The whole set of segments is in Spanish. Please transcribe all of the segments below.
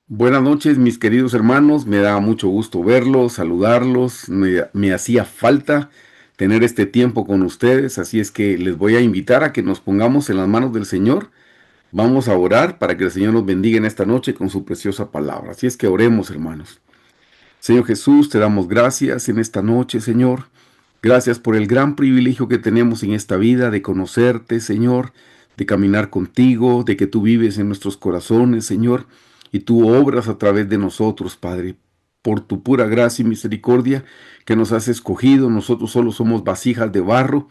Buenas noches, mis queridos hermanos. Me da mucho gusto verlos, saludarlos. Me hacía falta tener este tiempo con ustedes, así es que les voy a invitar a que nos pongamos en las manos del Señor. Vamos a orar para que el Señor nos bendiga en esta noche con su preciosa palabra. Así es que oremos, hermanos. Señor Jesús, te damos gracias en esta noche, Señor. Gracias por el gran privilegio que tenemos en esta vida de conocerte, Señor, de caminar contigo, de que tú vives en nuestros corazones, Señor, y tú obras a través de nosotros, Padre. Por tu pura gracia y misericordia que nos has escogido, nosotros solo somos vasijas de barro,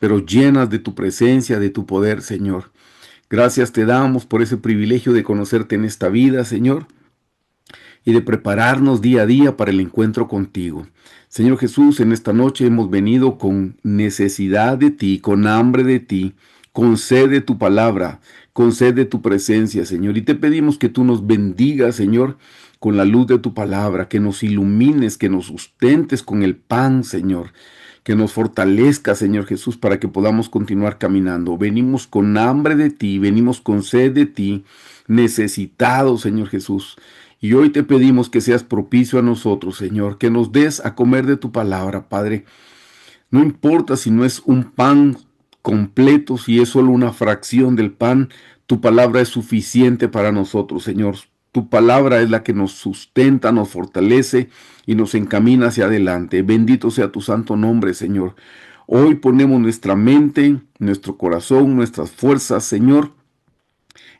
pero llenas de tu presencia, de tu poder, Señor. Gracias te damos por ese privilegio de conocerte en esta vida, Señor, y de prepararnos día a día para el encuentro contigo. Señor Jesús, en esta noche hemos venido con necesidad de ti, con hambre de ti, con sed de tu palabra, con sed de tu presencia, Señor. Y te pedimos que tú nos bendigas, Señor, con la luz de tu palabra, que nos ilumines, que nos sustentes con el pan, Señor, que nos fortalezca, Señor Jesús, para que podamos continuar caminando. Venimos con hambre de ti, venimos con sed de ti, necesitados, Señor Jesús. Y hoy te pedimos que seas propicio a nosotros, Señor, que nos des a comer de tu palabra, Padre. No importa si no es un pan completo, si es solo una fracción del pan, tu palabra es suficiente para nosotros, Señor. Tu palabra es la que nos sustenta, nos fortalece y nos encamina hacia adelante. Bendito sea tu santo nombre, Señor. Hoy ponemos nuestra mente, nuestro corazón, nuestras fuerzas, Señor,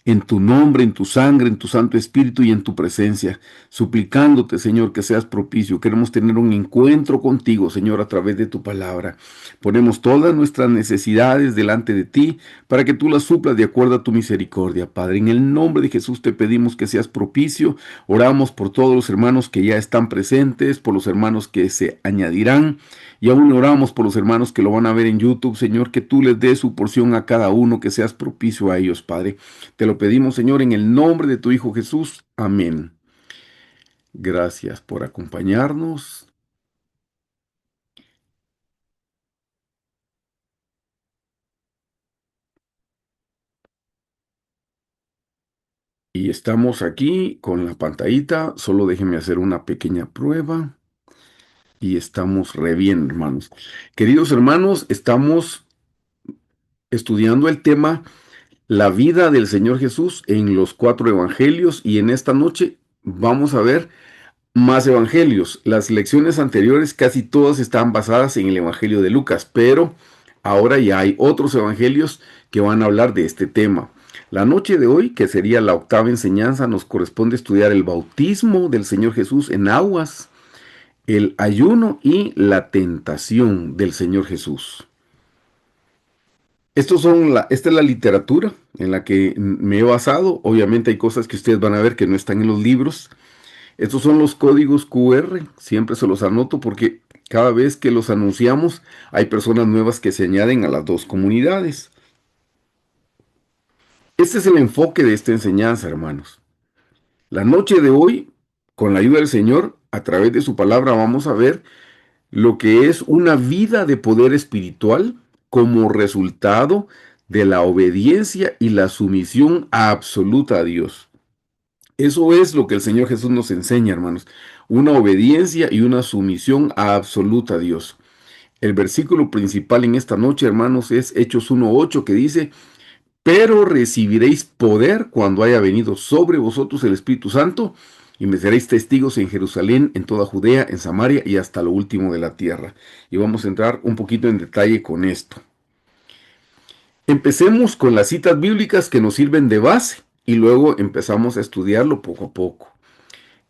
en tu nombre, en tu sangre, en tu Santo Espíritu y en tu presencia, suplicándote, Señor, que seas propicio. Queremos tener un encuentro contigo, Señor, a través de tu palabra. Ponemos todas nuestras necesidades delante de ti para que tú las suplas de acuerdo a tu misericordia, Padre. En el nombre de Jesús te pedimos que seas propicio. Oramos por todos los hermanos que ya están presentes, por los hermanos que se añadirán. Y aún oramos por los hermanos que lo van a ver en YouTube, Señor, que tú les des su porción a cada uno, que seas propicio a ellos, Padre. Te lo pedimos, Señor, en el nombre de tu Hijo Jesús. Amén. Gracias por acompañarnos. Y estamos aquí con la pantallita. Solo déjenme hacer una pequeña prueba. Y estamos re bien, hermanos. Queridos hermanos, estamos estudiando el tema la vida del Señor Jesús en los cuatro evangelios. Y en esta noche vamos a ver más evangelios. Las lecciones anteriores casi todas están basadas en el Evangelio de Lucas, pero ahora ya hay otros evangelios que van a hablar de este tema. La noche de hoy, que sería la octava enseñanza, nos corresponde estudiar el bautismo del Señor Jesús en aguas, el ayuno y la tentación del Señor Jesús. Esta es la literatura en la que me he basado. Obviamente hay cosas que ustedes van a ver que no están en los libros. Estos son los códigos QR, siempre se los anoto porque cada vez que los anunciamos hay personas nuevas que se añaden a las dos comunidades. Este es el enfoque de esta enseñanza, hermanos. La noche de hoy, con la ayuda del Señor, a través de su palabra vamos a ver lo que es una vida de poder espiritual como resultado de la obediencia y la sumisión absoluta a Dios. Eso es lo que el Señor Jesús nos enseña, hermanos. Una obediencia y una sumisión absoluta a Dios. El versículo principal en esta noche, hermanos, es Hechos 1:8 que dice, pero recibiréis poder cuando haya venido sobre vosotros el Espíritu Santo y me seréis testigos en Jerusalén, en toda Judea, en Samaria y hasta lo último de la tierra. Y vamos a entrar un poquito en detalle con esto. Empecemos con las citas bíblicas que nos sirven de base y luego empezamos a estudiarlo poco a poco.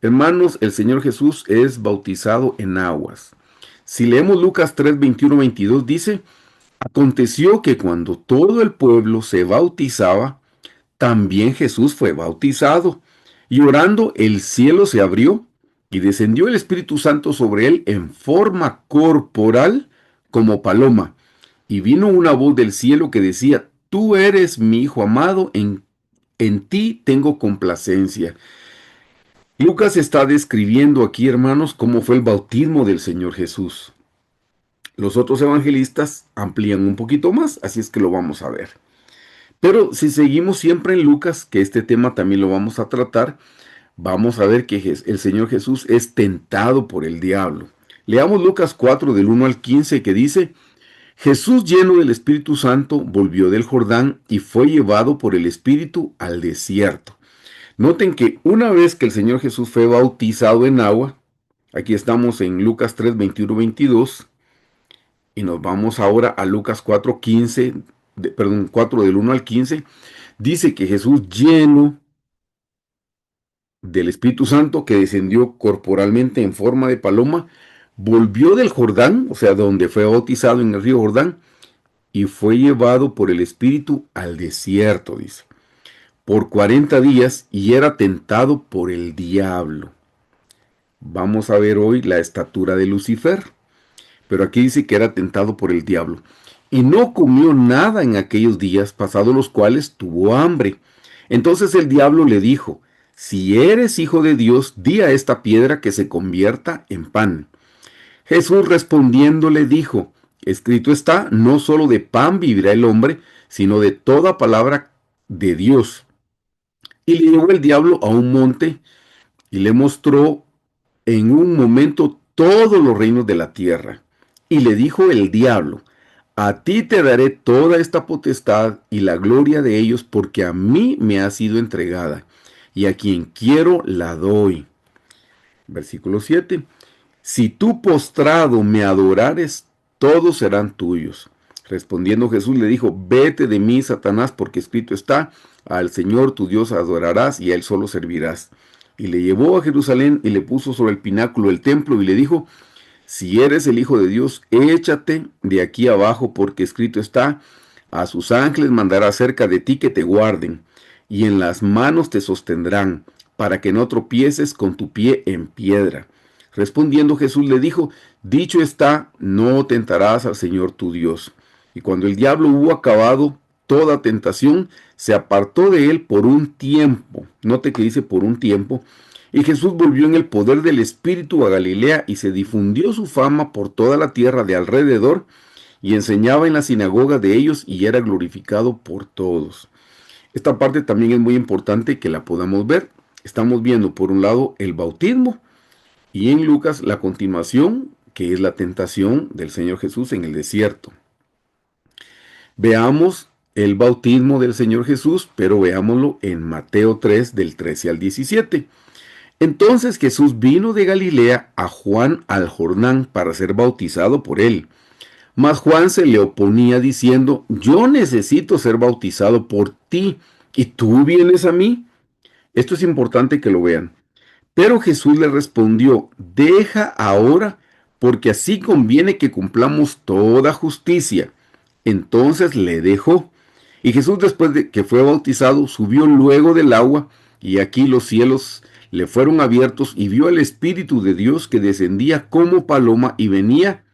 Hermanos, el Señor Jesús es bautizado en aguas. Si leemos Lucas 3, 21, 22, dice, aconteció que cuando todo el pueblo se bautizaba, también Jesús fue bautizado. Y orando, el cielo se abrió y descendió el Espíritu Santo sobre él en forma corporal como paloma. Y vino una voz del cielo que decía, tú eres mi Hijo amado, en ti tengo complacencia. Lucas está describiendo aquí, hermanos, cómo fue el bautismo del Señor Jesús. Los otros evangelistas amplían un poquito más, así es que lo vamos a ver. Pero si seguimos siempre en Lucas, que este tema también lo vamos a tratar, Vamos a ver que el Señor Jesús es tentado por el diablo. Leamos Lucas 4 del 1 al 15 que dice: Jesús, lleno del Espíritu Santo, volvió del Jordán y fue llevado por el Espíritu al desierto. Noten que una vez que el Señor Jesús fue bautizado en agua, aquí estamos en Lucas 3, 21, 22, y nos vamos ahora a Lucas 4, 15, perdón, 4 del 1 al 15, dice que Jesús, lleno del Espíritu Santo, que descendió corporalmente en forma de paloma, volvió del Jordán, o sea, donde fue bautizado en el río Jordán, y fue llevado por el Espíritu al desierto, dice, por 40 días, y era tentado por el diablo. Vamos a ver hoy la estatura de Lucifer, pero aquí dice que era tentado por el diablo. Y no comió nada en aquellos días, pasados los cuales tuvo hambre. Entonces el diablo le dijo: si eres hijo de Dios, di a esta piedra que se convierta en pan. Jesús respondiendo le dijo: escrito está, no solo de pan vivirá el hombre, sino de toda palabra de Dios. Y le llevó el diablo a un monte y le mostró en un momento todos los reinos de la tierra. Y le dijo el diablo: a ti te daré toda esta potestad y la gloria de ellos, porque a mí me ha sido entregada, y a quien quiero la doy. Versículo 7. Si tú postrado me adorares, todos serán tuyos. Respondiendo Jesús le dijo: vete de mí, Satanás, porque escrito está, al Señor tu Dios adorarás y a él solo servirás. Y le llevó a Jerusalén y le puso sobre el pináculo del templo y le dijo: si eres el Hijo de Dios, échate de aquí abajo, porque escrito está, a sus ángeles mandará cerca de ti que te guarden, y en las manos te sostendrán, para que no tropieces con tu pie en piedra. Respondiendo Jesús le dijo: dicho está, no tentarás al Señor tu Dios. Y cuando el diablo hubo acabado toda tentación, se apartó de él por un tiempo. Note que dice por un tiempo. Y Jesús volvió en el poder del Espíritu a Galilea, y se difundió su fama por toda la tierra de alrededor, y enseñaba en la sinagoga de ellos, y era glorificado por todos. Esta parte también es muy importante que la podamos ver. Estamos viendo por un lado el bautismo, y en Lucas la continuación, que es la tentación del Señor Jesús en el desierto. Veamos el bautismo del Señor Jesús, pero veámoslo en Mateo 3 del 13 al 17. Entonces Jesús vino de Galilea a Juan al Jordán para ser bautizado por él. Mas Juan se le oponía diciendo: yo necesito ser bautizado por ti, ¿y tú vienes a mí? Esto es importante que lo vean. Pero Jesús le respondió: deja ahora, porque así conviene que cumplamos toda justicia. Entonces le dejó. Y Jesús, después de que fue bautizado, subió luego del agua, y aquí los cielos le fueron abiertos, y vio al Espíritu de Dios que descendía como paloma y venía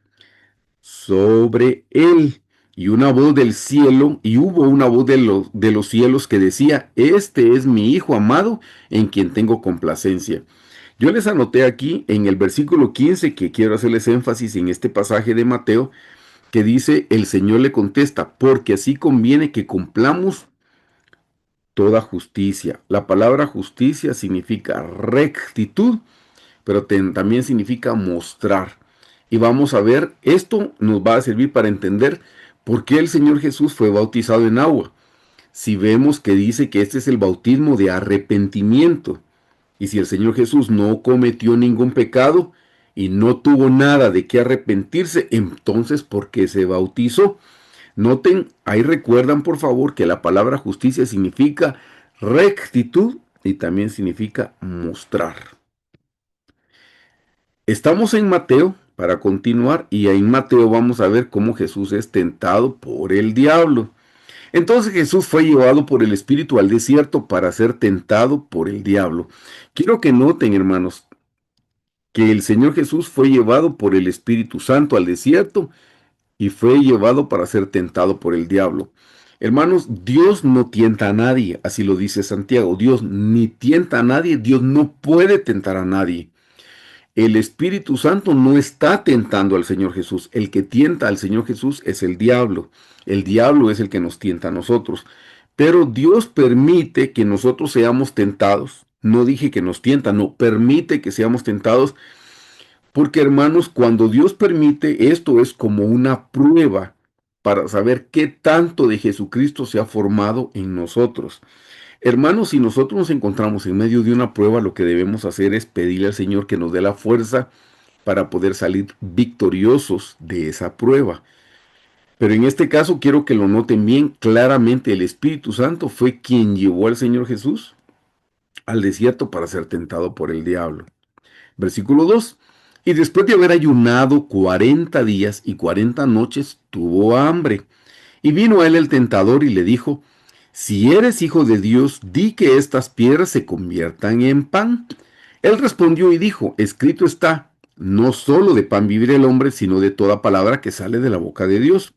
sobre él. Y una voz del cielo, y hubo una voz de los cielos que decía: este es mi Hijo amado, en quien tengo complacencia. Yo les anoté aquí en el versículo 15, que quiero hacerles énfasis en este pasaje de Mateo, que dice: el Señor le contesta, porque así conviene que cumplamos toda justicia. La palabra justicia significa rectitud, pero también significa mostrar. Y vamos a ver, esto nos va a servir para entender por qué el Señor Jesús fue bautizado en agua. Si vemos que dice que este es el bautismo de arrepentimiento, y si el Señor Jesús no cometió ningún pecado y no tuvo nada de qué arrepentirse, entonces ¿por qué se bautizó? Noten, ahí recuerdan por favor que la palabra justicia significa rectitud y también significa mostrar. Estamos en Mateo para continuar, y en Mateo vamos a ver cómo Jesús es tentado por el diablo. Entonces Jesús fue llevado por el Espíritu al desierto para ser tentado por el diablo. Quiero que noten, hermanos, que el Señor Jesús fue llevado por el Espíritu Santo al desierto y fue llevado para ser tentado por el diablo. Hermanos, Dios no tienta a nadie, así lo dice Santiago. Dios ni tienta a nadie, Dios no puede tentar a nadie. El Espíritu Santo no está tentando al Señor Jesús. El que tienta al Señor Jesús es el diablo. El diablo es el que nos tienta a nosotros. Pero Dios permite que nosotros seamos tentados No dije que nos tienta, no, permite que seamos tentados, porque hermanos, cuando Dios permite, esto es como una prueba para saber qué tanto de Jesucristo se ha formado en nosotros. Hermanos, si nosotros nos encontramos en medio de una prueba, lo que debemos hacer es pedirle al Señor que nos dé la fuerza para poder salir victoriosos de esa prueba. Pero en este caso quiero que lo noten bien claramente, el Espíritu Santo fue quien llevó al Señor Jesús al desierto para ser tentado por el diablo. Versículo 2. Y después de haber ayunado 40 días y 40 noches, tuvo hambre. Y vino a él el tentador y le dijo, si eres hijo de Dios, di que estas piedras se conviertan en pan. Él respondió y dijo, escrito está, no solo de pan vivirá el hombre, sino de toda palabra que sale de la boca de Dios.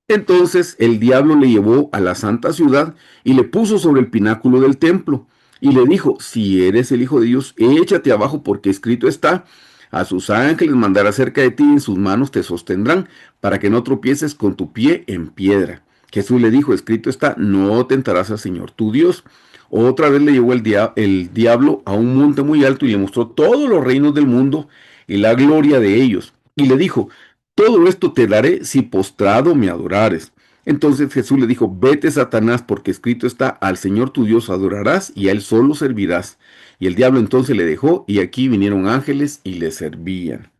Entonces el diablo le llevó a la santa ciudad y le puso sobre el pináculo del templo y le dijo, si eres el Hijo de Dios, échate abajo porque escrito está, a sus ángeles mandará cerca de ti y en sus manos te sostendrán para que no tropieces con tu pie en piedra. Jesús le dijo, escrito está, no tentarás al Señor tu Dios. Otra vez le llevó el diablo a un monte muy alto y le mostró todos los reinos del mundo y la gloria de ellos. Y le dijo, todo esto te daré si postrado me adorares. Entonces Jesús le dijo, vete Satanás, porque escrito está, al Señor tu Dios adorarás y a él solo servirás. Y el diablo entonces le dejó, y aquí vinieron ángeles y le servían.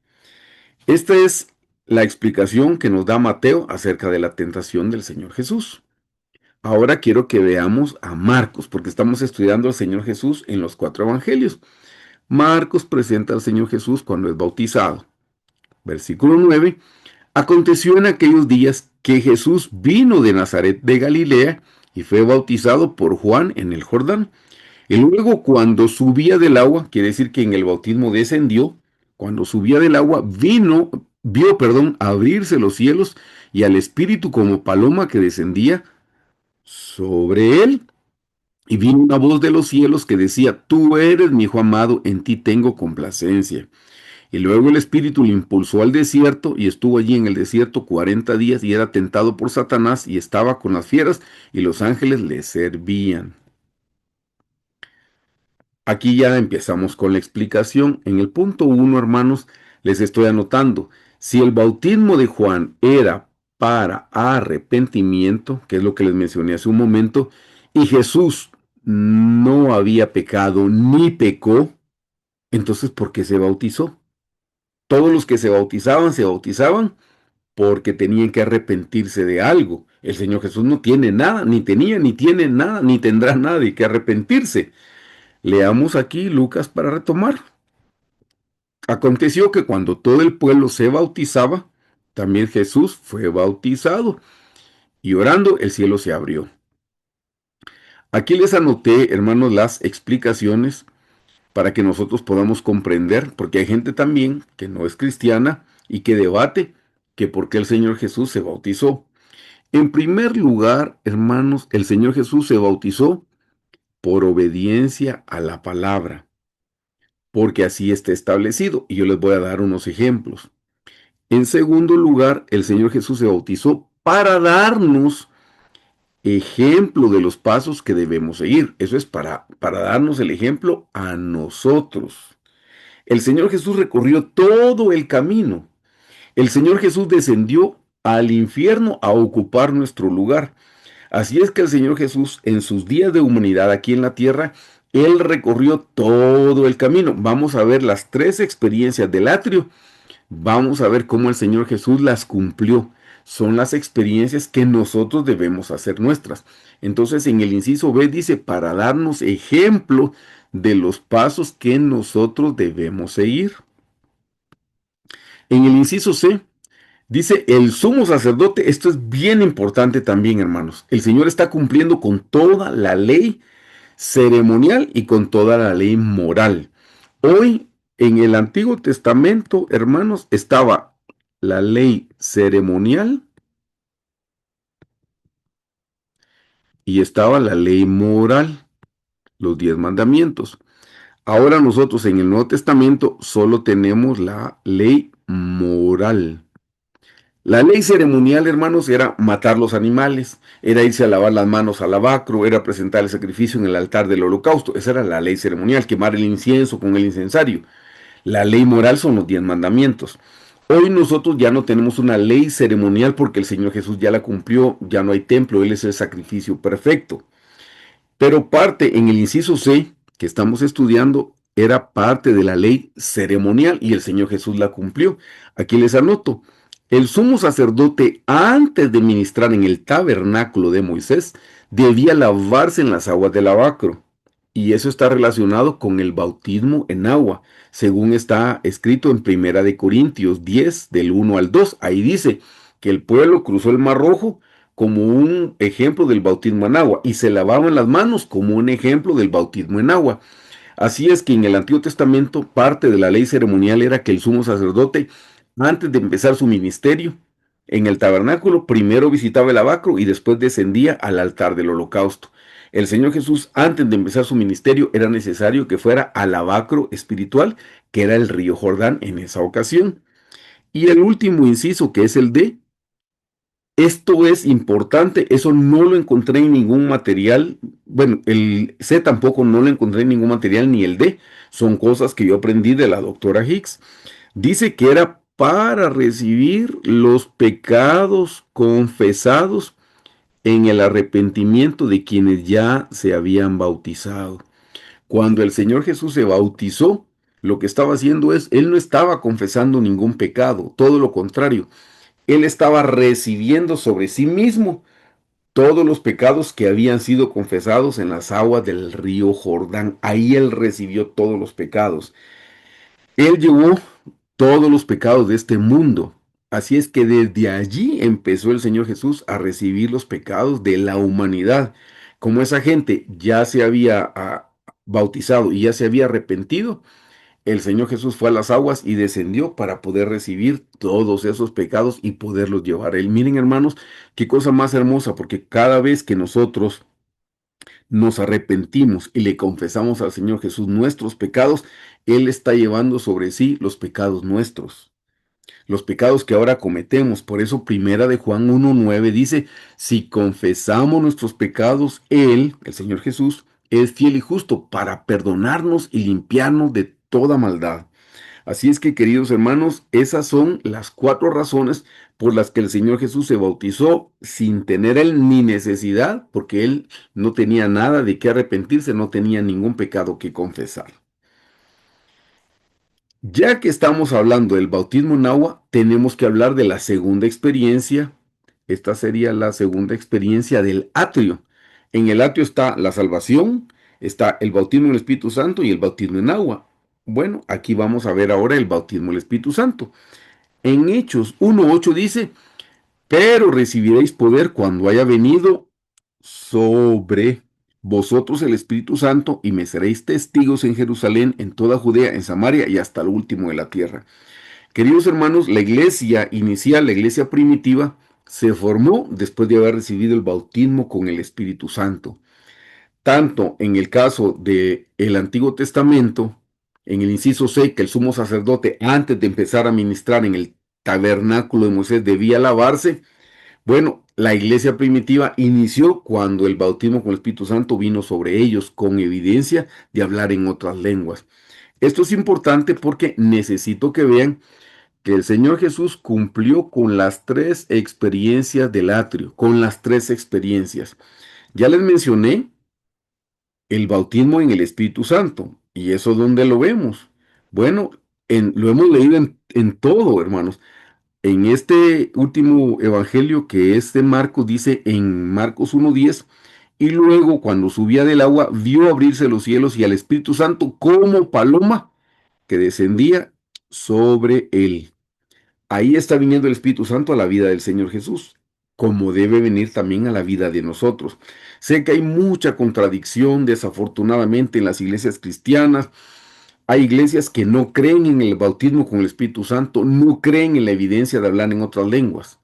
Esta es la explicación que nos da Mateo acerca de la tentación del Señor Jesús. Ahora quiero que veamos a Marcos, porque estamos estudiando al Señor Jesús en los 4 evangelios. Marcos presenta al Señor Jesús cuando es bautizado. Versículo 9. Aconteció en aquellos días que Jesús vino de Nazaret de Galilea y fue bautizado por Juan en el Jordán. Y luego cuando subía del agua, quiere decir que en el bautismo descendió, cuando subía del agua vio, abrirse los cielos y al Espíritu como paloma que descendía sobre él. Y vino una voz de los cielos que decía, tú eres mi hijo amado, en ti tengo complacencia. Y luego el Espíritu le impulsó al desierto y estuvo allí en el desierto 40 días y era tentado por Satanás y estaba con las fieras y los ángeles le servían. Aquí ya empezamos con la explicación. En el punto 1, hermanos, les estoy anotando. Si el bautismo de Juan era para arrepentimiento, que es lo que les mencioné hace un momento, y Jesús no había pecado ni pecó, entonces ¿por qué se bautizó? Todos los que se bautizaban porque tenían que arrepentirse de algo. El Señor Jesús no tiene nada, ni tenía, ni tiene nada, ni tendrá nada de que arrepentirse. Leamos aquí Lucas para retomar. Aconteció que cuando todo el pueblo se bautizaba, también Jesús fue bautizado, y orando el cielo se abrió. Aquí les anoté, hermanos, las explicaciones para que nosotros podamos comprender, porque hay gente también que no es cristiana y que debate que por qué el Señor Jesús se bautizó. En primer lugar, hermanos, el Señor Jesús se bautizó por obediencia a la palabra, porque así está establecido, y yo les voy a dar unos ejemplos. En segundo lugar, el Señor Jesús se bautizó para darnos ejemplo de los pasos que debemos seguir. Eso es para darnos el ejemplo a nosotros. El Señor Jesús recorrió todo el camino. El Señor Jesús descendió al infierno a ocupar nuestro lugar. Así es que el Señor Jesús, en sus días de humanidad aquí en la tierra, Él recorrió todo el camino. Vamos a ver las 3 experiencias del atrio. Vamos a ver cómo el Señor Jesús las cumplió. Son las experiencias que nosotros debemos hacer nuestras. Entonces, en el inciso B dice, para darnos ejemplo de los pasos que nosotros debemos seguir. En el inciso C, dice el sumo sacerdote. Esto es bien importante también, hermanos. El Señor está cumpliendo con toda la ley ceremonial y con toda la ley moral. Hoy, en el Antiguo Testamento, hermanos, estaba la ley ceremonial y estaba la ley moral, los 10 mandamientos. Ahora nosotros en el Nuevo Testamento solo tenemos la ley moral. La ley ceremonial, hermanos, era matar los animales, era irse a lavar las manos al lavacro, era presentar el sacrificio en el altar del holocausto. Esa era la ley ceremonial, quemar el incienso con el incensario. La ley moral son los 10 mandamientos. Hoy nosotros ya no tenemos una ley ceremonial porque el Señor Jesús ya la cumplió, ya no hay templo, Él es el sacrificio perfecto. Pero parte en el inciso C que estamos estudiando era parte de la ley ceremonial y el Señor Jesús la cumplió. Aquí les anoto. El sumo sacerdote, antes de ministrar en el tabernáculo de Moisés, debía lavarse en las aguas del lavacro. Y eso está relacionado con el bautismo en agua, según está escrito en Primera de Corintios 10, del 1 al 2. Ahí dice que el pueblo cruzó el Mar Rojo como un ejemplo del bautismo en agua y se lavaban las manos como un ejemplo del bautismo en agua. Así es que en el Antiguo Testamento parte de la ley ceremonial era que el sumo sacerdote, antes de empezar su ministerio en el tabernáculo, primero visitaba el lavacro y después descendía al altar del holocausto. El Señor Jesús, antes de empezar su ministerio, era necesario que fuera al lavacro espiritual, que era el río Jordán en esa ocasión. Y el último inciso, que es el D, esto es importante, eso no lo encontré en ningún material. Bueno, el C tampoco no lo encontré en ningún material, ni el D. Son cosas que yo aprendí de la doctora Hicks. Dice que era para recibir los pecados confesados en el arrepentimiento de quienes ya se habían bautizado. Cuando el Señor Jesús se bautizó, lo que estaba haciendo es, Él no estaba confesando ningún pecado, todo lo contrario. Él estaba recibiendo sobre sí mismo todos los pecados que habían sido confesados en las aguas del río Jordán. Ahí él recibió todos los pecados. Él llevó todos los pecados de este mundo. Así es que desde allí empezó el Señor Jesús a recibir los pecados de la humanidad. Como esa gente ya se había bautizado y ya se había arrepentido, el Señor Jesús fue a las aguas y descendió para poder recibir todos esos pecados y poderlos llevar a Él. Miren, hermanos, qué cosa más hermosa, porque cada vez que nosotros nos arrepentimos y le confesamos al Señor Jesús nuestros pecados, Él está llevando sobre sí los pecados nuestros, los pecados que ahora cometemos. Por eso Primera de Juan 1:9 dice, si confesamos nuestros pecados, Él, el Señor Jesús, es fiel y justo para perdonarnos y limpiarnos de toda maldad. Así es que, queridos hermanos, esas son las 4 razones por las que el Señor Jesús se bautizó sin tener él ni necesidad, porque él no tenía nada de qué arrepentirse, no tenía ningún pecado que confesar. Ya que estamos hablando del bautismo en agua, tenemos que hablar de la segunda experiencia. Esta sería la segunda experiencia del atrio. En el atrio está la salvación, está el bautismo en el Espíritu Santo y el bautismo en agua. Bueno, aquí vamos a ver ahora el bautismo en el Espíritu Santo. En Hechos 1:8 dice, pero recibiréis poder cuando haya venido sobre vosotros el Espíritu Santo y me seréis testigos en Jerusalén, en toda Judea, en Samaria y hasta el último de la tierra. Queridos hermanos, la iglesia inicial, la iglesia primitiva, se formó después de haber recibido el bautismo con el Espíritu Santo. Tanto en el caso del Antiguo Testamento, en el inciso 6, que el sumo sacerdote, antes de empezar a ministrar en el tabernáculo de Moisés, debía lavarse. Bueno, la iglesia primitiva inició cuando el bautismo con el Espíritu Santo vino sobre ellos, con evidencia de hablar en otras lenguas. Esto es importante porque necesito que vean que el Señor Jesús cumplió con las 3 experiencias del atrio, con las 3 experiencias. Ya les mencioné el bautismo en el Espíritu Santo. ¿Y eso dónde lo vemos? Bueno, lo hemos leído en todo, hermanos. En este último evangelio que es de Marcos, dice en Marcos 1:10, y luego cuando subía del agua, vio abrirse los cielos y al Espíritu Santo como paloma que descendía sobre él. Ahí está viniendo el Espíritu Santo a la vida del Señor Jesús, como debe venir también a la vida de nosotros. Sé que hay mucha contradicción, desafortunadamente, en las iglesias cristianas. Hay iglesias que no creen en el bautismo con el Espíritu Santo, no creen en la evidencia de hablar en otras lenguas,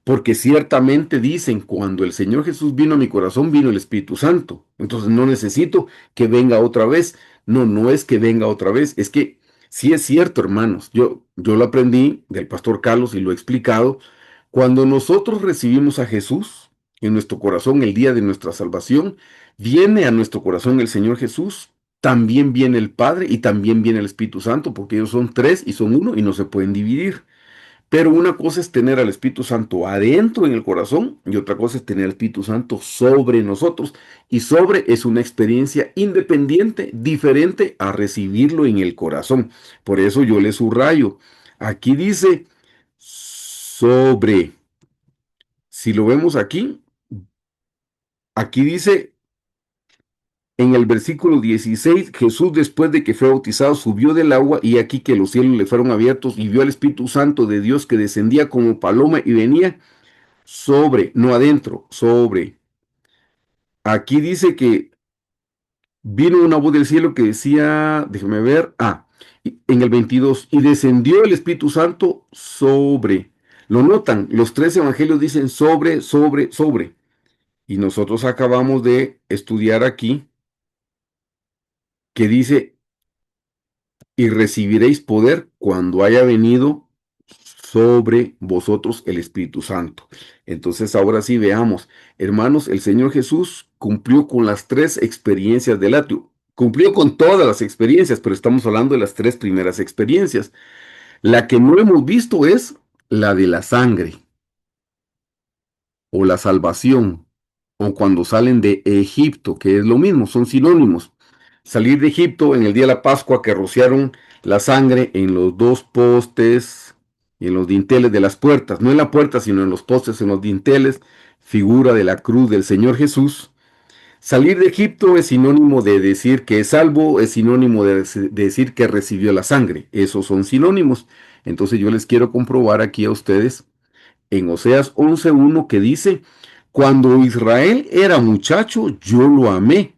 porque ciertamente dicen, cuando el Señor Jesús vino a mi corazón, vino el Espíritu Santo. Entonces no necesito que venga otra vez. No, no es que venga otra vez, es que sí es cierto, hermanos. Yo lo aprendí del pastor Carlos y lo he explicado. Cuando nosotros recibimos a Jesús en nuestro corazón el día de nuestra salvación, viene a nuestro corazón el Señor Jesús, también viene el Padre y también viene el Espíritu Santo, porque ellos son tres y son uno y no se pueden dividir. Pero una cosa es tener al Espíritu Santo adentro en el corazón y otra cosa es tener al Espíritu Santo sobre nosotros. Y sobre es una experiencia independiente, diferente a recibirlo en el corazón. Por eso yo le subrayo. Aquí dice sobre. Si lo vemos aquí, aquí dice en el versículo 16, Jesús después de que fue bautizado subió del agua y aquí que los cielos le fueron abiertos y vio al Espíritu Santo de Dios que descendía como paloma y venía sobre, no adentro, sobre. Aquí dice que vino una voz del cielo que decía, déjame ver, en el 22, y descendió el Espíritu Santo sobre. Lo notan, los tres evangelios dicen sobre, sobre, sobre. Y nosotros acabamos de estudiar aquí que dice, y recibiréis poder cuando haya venido sobre vosotros el Espíritu Santo. Entonces ahora sí veamos, hermanos, el Señor Jesús cumplió con las tres experiencias del atrio. Cumplió con todas las experiencias, pero estamos hablando de las tres primeras experiencias. La que no hemos visto es la de la sangre o la salvación, o cuando salen de Egipto, que es lo mismo, son sinónimos. Salir de Egipto en el día de la Pascua que rociaron la sangre en los dos postes y en los dinteles de las puertas, no en la puerta, sino en los postes, en los dinteles, figura de la cruz del Señor Jesús. Salir de Egipto es sinónimo de decir que es salvo, es sinónimo de decir que recibió la sangre. Esos son sinónimos. Entonces yo les quiero comprobar aquí a ustedes en Oseas 11:1 que dice, cuando Israel era muchacho, yo lo amé,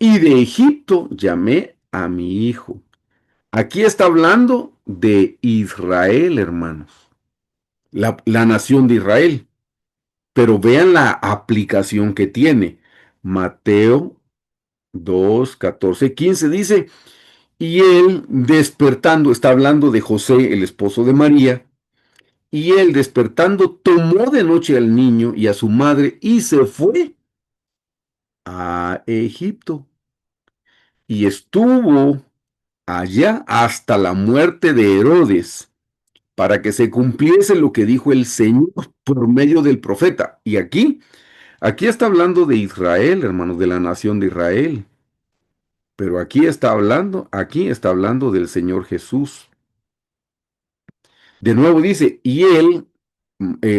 y de Egipto llamé a mi hijo. Aquí está hablando de Israel, hermanos, la nación de Israel. Pero vean la aplicación que tiene. Mateo 2, 14, 15 dice, y él despertando, está hablando de José, el esposo de María, y él despertando tomó de noche al niño y a su madre y se fue a Egipto y estuvo allá hasta la muerte de Herodes, para que se cumpliese lo que dijo el Señor por medio del profeta. Y aquí está hablando de Israel, hermanos, de la nación de Israel. Pero aquí está hablando del Señor Jesús. De nuevo dice, y él,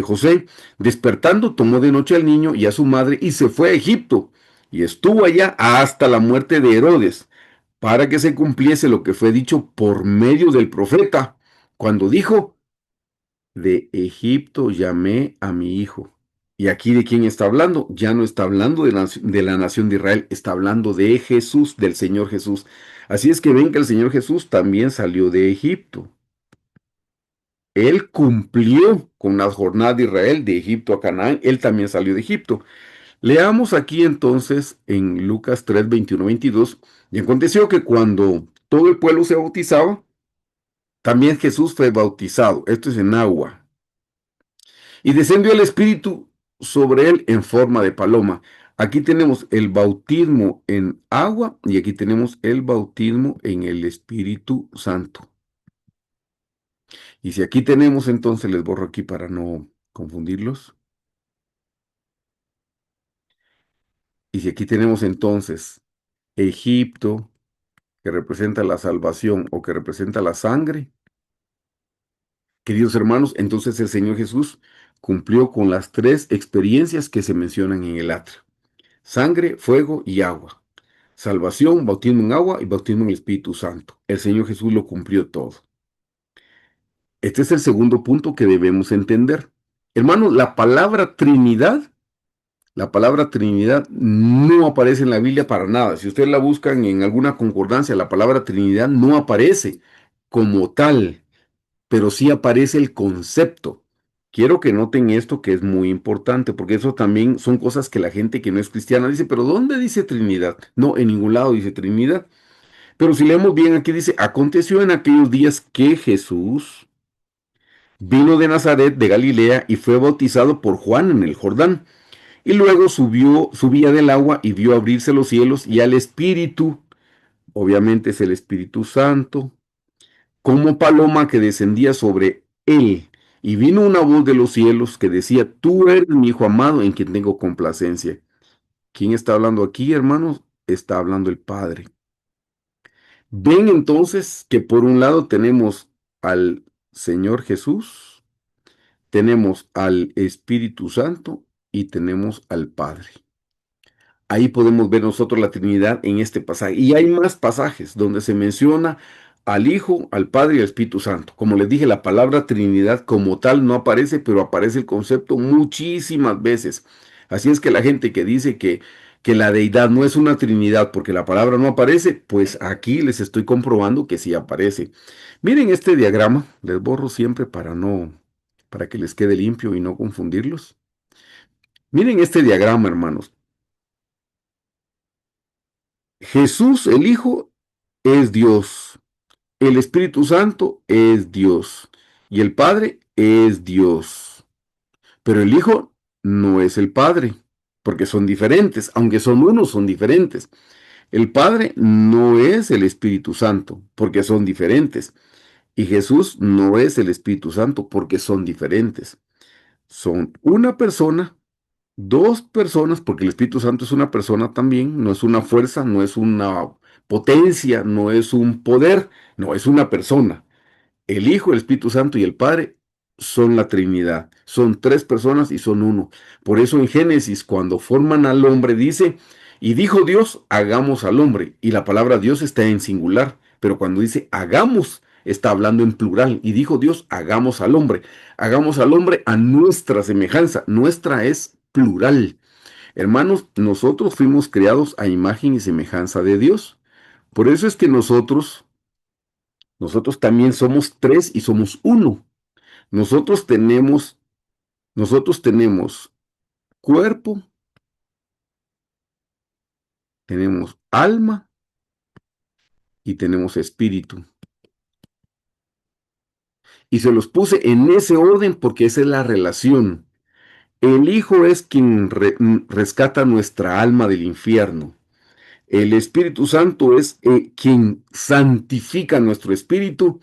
José, despertando, tomó de noche al niño y a su madre y se fue a Egipto y estuvo allá hasta la muerte de Herodes, para que se cumpliese lo que fue dicho por medio del profeta, cuando dijo, de Egipto llamé a mi hijo. Y aquí de quién está hablando, ya no está hablando de la nación de Israel, está hablando de Jesús, del Señor Jesús. Así es que ven que el Señor Jesús también salió de Egipto. Él cumplió con las jornadas de Israel de Egipto a Canaán, él también salió de Egipto. Leamos aquí entonces en Lucas 3, 21, 22, y aconteció que cuando todo el pueblo se bautizaba, también Jesús fue bautizado, esto es en agua, y descendió el Espíritu sobre él en forma de paloma. Aquí tenemos el bautismo en agua y aquí tenemos el bautismo en el Espíritu Santo. Y si aquí tenemos, entonces les borro aquí para no confundirlos. Y si aquí tenemos entonces Egipto, que representa la salvación o que representa la sangre, queridos hermanos, entonces el Señor Jesús cumplió con las tres experiencias que se mencionan en el atrio: sangre, fuego y agua. Salvación, bautismo en agua y bautismo en el Espíritu Santo. El Señor Jesús lo cumplió todo. Este es el segundo punto que debemos entender. Hermanos, la palabra Trinidad no aparece en la Biblia para nada. Si ustedes la buscan en alguna concordancia, la palabra Trinidad no aparece como tal, pero sí aparece el concepto. Quiero que noten esto que es muy importante, porque eso también son cosas que la gente que no es cristiana dice, pero ¿dónde dice Trinidad? No, en ningún lado dice Trinidad. Pero si leemos bien, aquí dice, aconteció en aquellos días que Jesús Vino de Nazaret, de Galilea, y fue bautizado por Juan en el Jordán. Y luego subía del agua y vio abrirse los cielos y al Espíritu, obviamente es el Espíritu Santo, como paloma que descendía sobre él. Y vino una voz de los cielos que decía, tú eres mi hijo amado en quien tengo complacencia. ¿Quién está hablando aquí, hermanos? Está hablando el Padre. Ven entonces que por un lado tenemos al Señor Jesús, tenemos al Espíritu Santo y tenemos al Padre. Ahí podemos ver nosotros la Trinidad en este pasaje. Y hay más pasajes donde se menciona al Hijo, al Padre y al Espíritu Santo. Como les dije, la palabra Trinidad como tal no aparece, pero aparece el concepto muchísimas veces. Así es que la gente que dice que la deidad no es una Trinidad porque la palabra no aparece, pues aquí les estoy comprobando que sí aparece. Miren este diagrama, les borro siempre para que les quede limpio y no confundirlos. Miren este diagrama, hermanos. Jesús, el Hijo, es Dios. El Espíritu Santo es Dios. Y el Padre es Dios. Pero el Hijo no es el Padre, porque son diferentes. Aunque son uno, son diferentes. El Padre no es el Espíritu Santo, porque son diferentes. Y Jesús no es el Espíritu Santo, porque son diferentes. Son una persona, dos personas, porque el Espíritu Santo es una persona también, no es una fuerza, no es una potencia, no es un poder, no es una persona. El Hijo, el Espíritu Santo y el Padre son la Trinidad. Son tres personas y son uno. Por eso en Génesis, cuando forman al hombre, dice, y dijo Dios, hagamos al hombre. Y la palabra Dios está en singular, pero cuando dice hagamos, está hablando en plural. Y dijo Dios, hagamos al hombre. Hagamos al hombre a nuestra semejanza. Nuestra es plural. Hermanos, nosotros fuimos creados a imagen y semejanza de Dios. Por eso es que nosotros también somos tres y somos uno. Nosotros tenemos, nosotros tenemos cuerpo, tenemos alma y tenemos espíritu. Y se los puse en ese orden porque esa es la relación. El Hijo es quien rescata nuestra alma del infierno. El Espíritu Santo es quien santifica nuestro espíritu.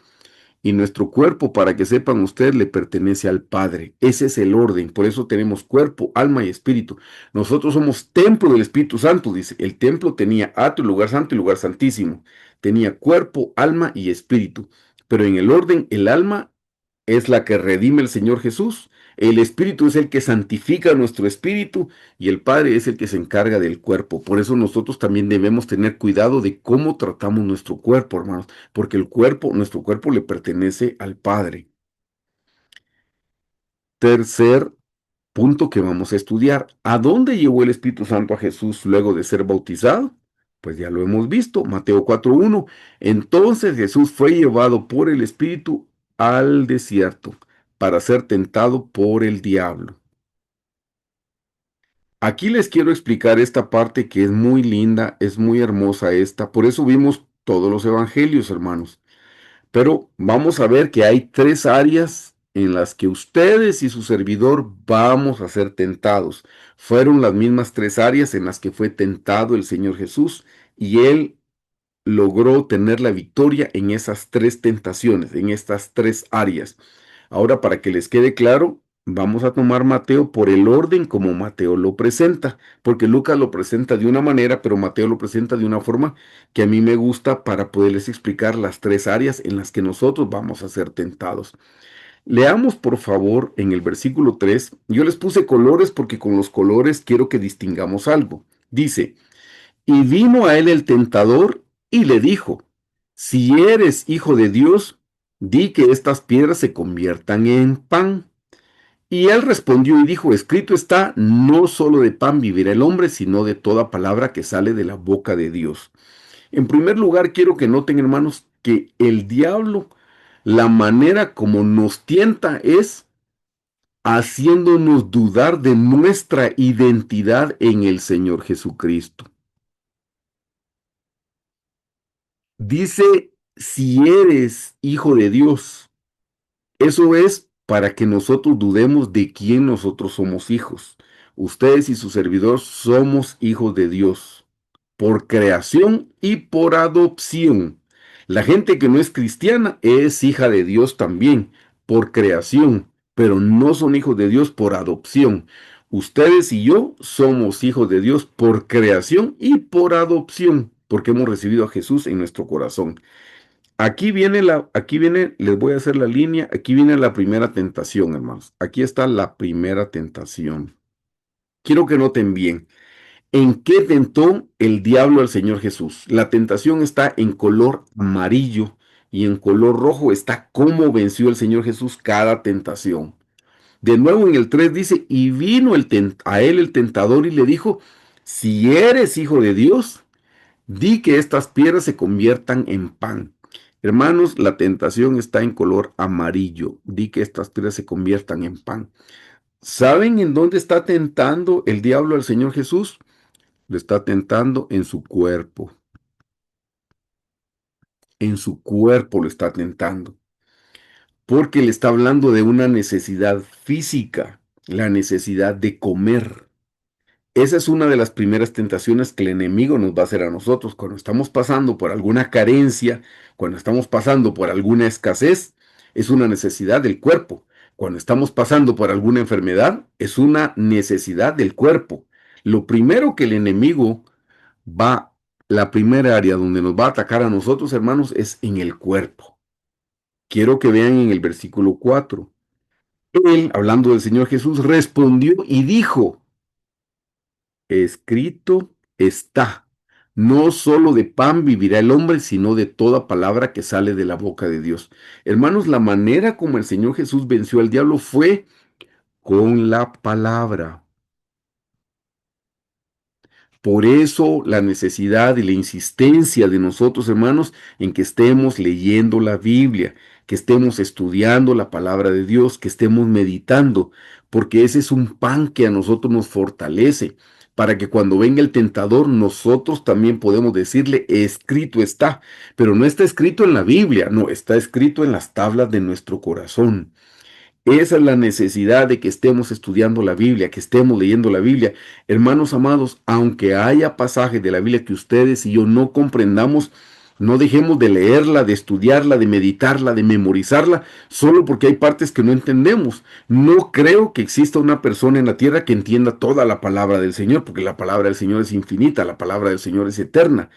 Y nuestro cuerpo, para que sepan ustedes, le pertenece al Padre. Ese es el orden. Por eso tenemos cuerpo, alma y espíritu. Nosotros somos templo del Espíritu Santo, dice. El templo tenía atrio, lugar santo y lugar santísimo. Tenía cuerpo, alma y espíritu. Pero en el orden, el alma es la que redime el Señor Jesús. El Espíritu es el que santifica nuestro espíritu y el Padre es el que se encarga del cuerpo. Por eso nosotros también debemos tener cuidado de cómo tratamos nuestro cuerpo, hermanos, porque el cuerpo, nuestro cuerpo le pertenece al Padre. Tercer punto que vamos a estudiar. ¿A dónde llevó el Espíritu Santo a Jesús luego de ser bautizado? Pues ya lo hemos visto, Mateo 4:1. Entonces Jesús fue llevado por el Espíritu al desierto para ser tentado por el diablo. Aquí les quiero explicar esta parte que es muy linda, es muy hermosa esta. Por eso vimos todos los evangelios, hermanos. Pero vamos a ver que hay tres áreas en las que ustedes y su servidor vamos a ser tentados. Fueron las mismas tres áreas en las que fue tentado el Señor Jesús y él logró tener la victoria en esas tres tentaciones, en estas tres áreas. Ahora, para que les quede claro, vamos a tomar Mateo por el orden como Mateo lo presenta, porque Lucas lo presenta de una manera, pero Mateo lo presenta de una forma que a mí me gusta para poderles explicar las tres áreas en las que nosotros vamos a ser tentados. Leamos por favor en el versículo 3. Yo les puse colores porque con los colores quiero que distingamos algo. Dice, y vino a él el tentador y le dijo, si eres hijo de Dios, di que estas piedras se conviertan en pan. Y él respondió y dijo, escrito está, no solo de pan vivirá el hombre, sino de toda palabra que sale de la boca de Dios. En primer lugar, quiero que noten, hermanos, que el diablo, la manera como nos tienta es haciéndonos dudar de nuestra identidad en el Señor Jesucristo. Dice, si eres hijo de Dios. Eso es para que nosotros dudemos de quién nosotros somos hijos. Ustedes y su servidor somos hijos de Dios, por creación y por adopción. La gente que no es cristiana es hija de Dios también, por creación, pero no son hijos de Dios por adopción. Ustedes y yo somos hijos de Dios por creación y por adopción, porque hemos recibido a Jesús en nuestro corazón. Aquí viene, les voy a hacer la línea, aquí viene la primera tentación, hermanos. Aquí está la primera tentación. Quiero que noten bien. ¿En qué tentó el diablo al Señor Jesús? La tentación está en color amarillo y en color rojo está cómo venció el Señor Jesús cada tentación. De nuevo en el 3 dice, y vino a él el tentador y le dijo, si eres hijo de Dios, di que estas piedras se conviertan en pan. Hermanos, la tentación está en color amarillo. Di que estas piedras se conviertan en pan. ¿Saben en dónde está tentando el diablo al Señor Jesús? Lo está tentando en su cuerpo. En su cuerpo lo está tentando. Porque le está hablando de una necesidad física, la necesidad de comer. Esa es una de las primeras tentaciones que el enemigo nos va a hacer a nosotros cuando estamos pasando por alguna carencia, cuando estamos pasando por alguna escasez, es una necesidad del cuerpo. Cuando estamos pasando por alguna enfermedad, es una necesidad del cuerpo. Lo primero que el enemigo va, la primera área donde nos va a atacar a nosotros, hermanos, es en el cuerpo. Quiero que vean en el versículo 4. Él, hablando del Señor Jesús, respondió y dijo, escrito está, no solo de pan vivirá el hombre, sino de toda palabra que sale de la boca de Dios. Hermanos, la manera como el Señor Jesús venció al diablo fue con la palabra. Por eso la necesidad y la insistencia de nosotros, hermanos, en que estemos leyendo la Biblia, que estemos estudiando la palabra de Dios, que estemos meditando, porque ese es un pan que a nosotros nos fortalece, para que cuando venga el tentador, nosotros también podemos decirle, escrito está, pero no está escrito en la Biblia, no, está escrito en las tablas de nuestro corazón. Esa es la necesidad de que estemos estudiando la Biblia, que estemos leyendo la Biblia. Hermanos amados, aunque haya pasajes de la Biblia que ustedes y yo no comprendamos, no dejemos de leerla, de estudiarla, de meditarla, de memorizarla, solo porque hay partes que no entendemos. No creo que exista una persona en la tierra que entienda toda la palabra del Señor, porque la palabra del Señor es infinita, la palabra del Señor es eterna.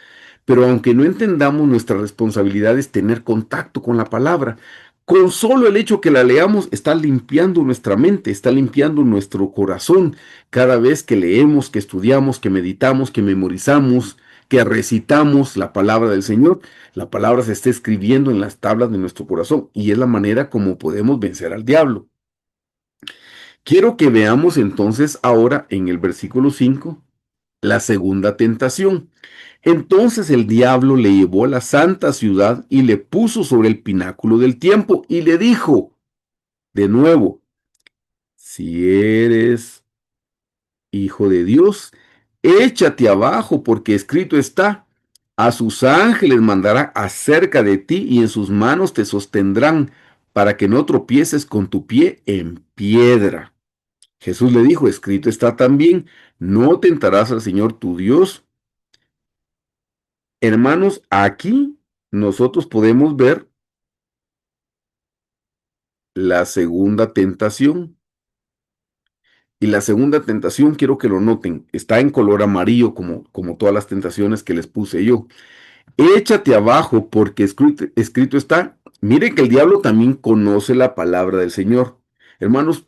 Pero aunque no entendamos, nuestra responsabilidad es tener contacto con la palabra. Con solo el hecho que la leamos está limpiando nuestra mente, está limpiando nuestro corazón. Cada vez que leemos, que estudiamos, que meditamos, que memorizamos, que recitamos la palabra del Señor, la palabra se está escribiendo en las tablas de nuestro corazón y es la manera como podemos vencer al diablo. Quiero que veamos entonces ahora en el versículo 5 la segunda tentación. Entonces el diablo le llevó a la santa ciudad y le puso sobre el pináculo del tiempo y le dijo, de nuevo, si eres hijo de Dios, échate abajo porque escrito está, a sus ángeles mandará acerca de ti y en sus manos te sostendrán para que no tropieces con tu pie en piedra. Jesús le dijo, escrito está también, no tentarás al Señor tu Dios. Hermanos, aquí nosotros podemos ver la segunda tentación. Y la segunda tentación, quiero que lo noten, está en color amarillo como todas las tentaciones que les puse yo. Échate abajo porque escrito está. Mire que el diablo también conoce la palabra del Señor. Hermanos,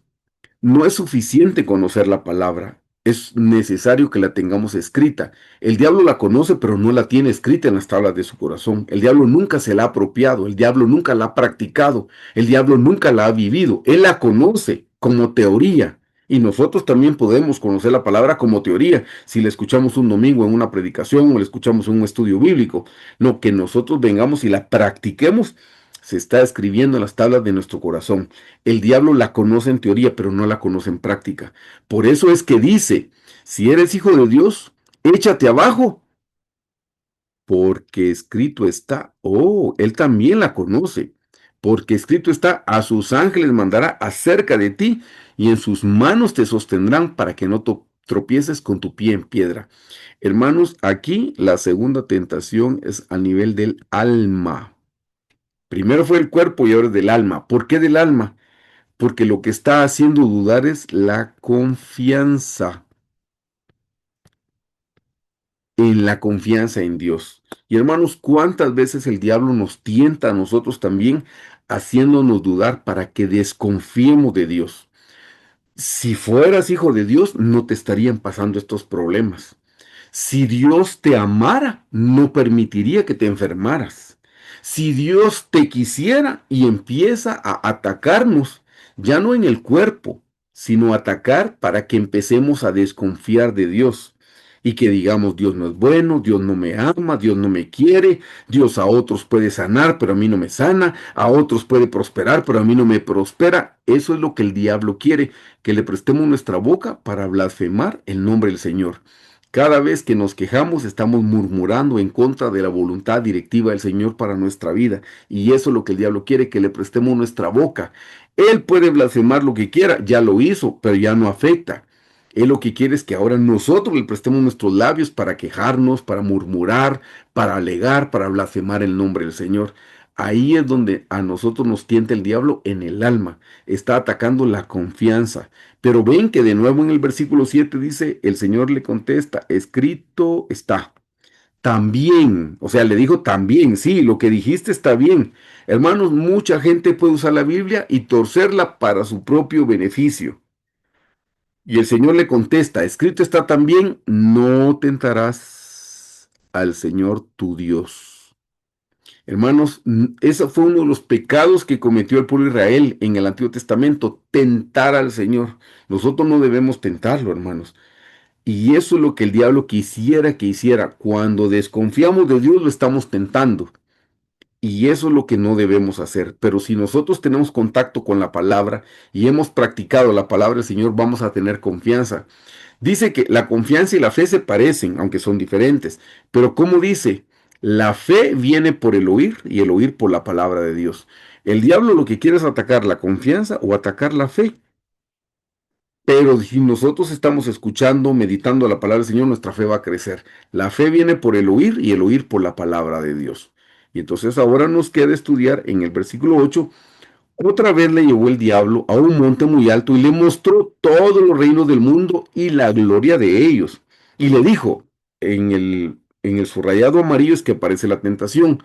no es suficiente conocer la palabra, es necesario que la tengamos escrita. El diablo la conoce, pero no la tiene escrita en las tablas de su corazón. El diablo nunca se la ha apropiado, el diablo nunca la ha practicado, el diablo nunca la ha vivido. Él la conoce como teoría. Y nosotros también podemos conocer la palabra como teoría si la escuchamos un domingo en una predicación o la escuchamos en un estudio bíblico. No, que nosotros vengamos y la practiquemos se está escribiendo en las tablas de nuestro corazón. El diablo la conoce en teoría, pero no la conoce en práctica. Por eso es que dice, si eres hijo de Dios, échate abajo, porque escrito está. Oh, él también la conoce, porque escrito está, a sus ángeles mandará acerca de ti, y en sus manos te sostendrán para que no tropieces con tu pie en piedra. Hermanos, aquí la segunda tentación es a nivel del alma. Primero fue el cuerpo y ahora es del alma. ¿Por qué del alma? Porque lo que está haciendo dudar es la confianza, en la confianza en Dios. Y hermanos, ¿cuántas veces el diablo nos tienta a nosotros también, haciéndonos dudar para que desconfiemos de Dios? Si fueras hijo de Dios, no te estarían pasando estos problemas. Si Dios te amara, no permitiría que te enfermaras. Si Dios te quisiera y empieza a atacarnos, ya no en el cuerpo, sino atacar para que empecemos a desconfiar de Dios y que digamos, Dios no es bueno, Dios no me ama, Dios no me quiere, Dios a otros puede sanar, pero a mí no me sana, a otros puede prosperar, pero a mí no me prospera. Eso es lo que el diablo quiere, que le prestemos nuestra boca para blasfemar el nombre del Señor. Cada vez que nos quejamos estamos murmurando en contra de la voluntad directiva del Señor para nuestra vida. Y eso es lo que el diablo quiere, que le prestemos nuestra boca. Él puede blasfemar lo que quiera, ya lo hizo, pero ya no afecta. Él lo que quiere es que ahora nosotros le prestemos nuestros labios para quejarnos, para murmurar, para alegar, para blasfemar el nombre del Señor. Ahí es donde a nosotros nos tienta el diablo en el alma. Está atacando la confianza. Pero ven que de nuevo en el versículo 7 dice, el Señor le contesta, escrito está. También, o sea, le dijo también, sí, lo que dijiste está bien. Hermanos, mucha gente puede usar la Biblia y torcerla para su propio beneficio. Y el Señor le contesta, escrito está también, no tentarás al Señor tu Dios. Hermanos, ese fue uno de los pecados que cometió el pueblo de Israel en el Antiguo Testamento, tentar al Señor. Nosotros no debemos tentarlo, hermanos. Y eso es lo que el diablo quisiera que hiciera. Cuando desconfiamos de Dios, lo estamos tentando. Y eso es lo que no debemos hacer. Pero si nosotros tenemos contacto con la palabra y hemos practicado la palabra del Señor, vamos a tener confianza. Dice que la confianza y la fe se parecen, aunque son diferentes. Pero como dice, la fe viene por el oír y el oír por la palabra de Dios. El diablo lo que quiere es atacar la confianza o atacar la fe. Pero si nosotros estamos escuchando, meditando la palabra del Señor, nuestra fe va a crecer. La fe viene por el oír y el oír por la palabra de Dios. Y entonces ahora nos queda estudiar en el versículo 8. Otra vez le llevó el diablo a un monte muy alto y le mostró todos los reinos del mundo y la gloria de ellos. Y le dijo, en el subrayado amarillo es que aparece la tentación,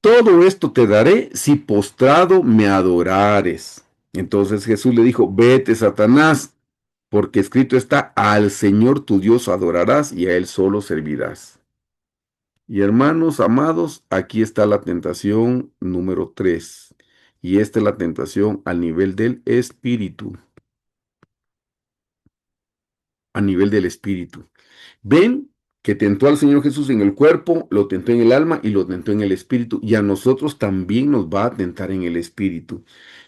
todo esto te daré si postrado me adorares. Entonces Jesús le dijo, vete, Satanás, porque escrito está, al Señor tu Dios adorarás y a Él solo servirás. Y hermanos amados, aquí está la tentación número 3. Y esta es la tentación al nivel del espíritu. A nivel del espíritu. Ven que tentó al Señor Jesús en el cuerpo, lo tentó en el alma y lo tentó en el espíritu. Y a nosotros también nos va a tentar en el espíritu.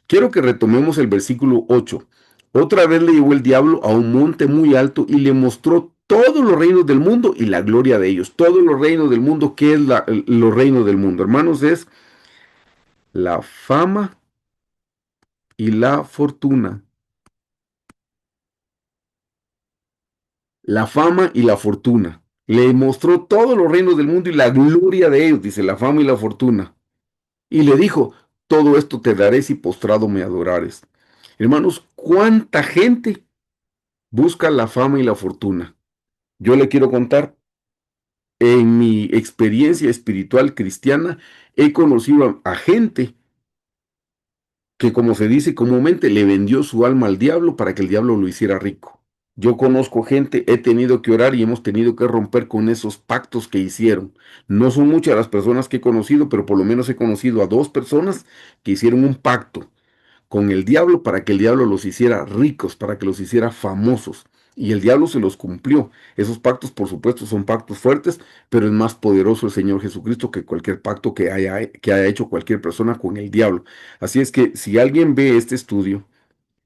Quiero que retomemos el versículo 8. Otra vez le llevó el diablo a un monte muy alto y le mostró todos los reinos del mundo y la gloria de ellos. Todos los reinos del mundo. ¿Qué es los reinos del mundo? Hermanos, es la fama y la fortuna. La fama y la fortuna. Le mostró todos los reinos del mundo y la gloria de ellos, dice, la fama y la fortuna. Y le dijo, todo esto te daré si postrado me adorares. Hermanos, ¿cuánta gente busca la fama y la fortuna? Yo le quiero contar, en mi experiencia espiritual cristiana, he conocido a gente que, como se dice comúnmente, le vendió su alma al diablo para que el diablo lo hiciera rico. Yo conozco gente, he tenido que orar y hemos tenido que romper con esos pactos que hicieron. No son muchas las personas que he conocido, pero por lo menos he conocido a 2 personas que hicieron un pacto con el diablo para que el diablo los hiciera ricos, para que los hiciera famosos. Y el diablo se los cumplió. Esos pactos, por supuesto, son pactos fuertes, pero es más poderoso el Señor Jesucristo que cualquier pacto que haya hecho cualquier persona con el diablo. Así es que si alguien ve este estudio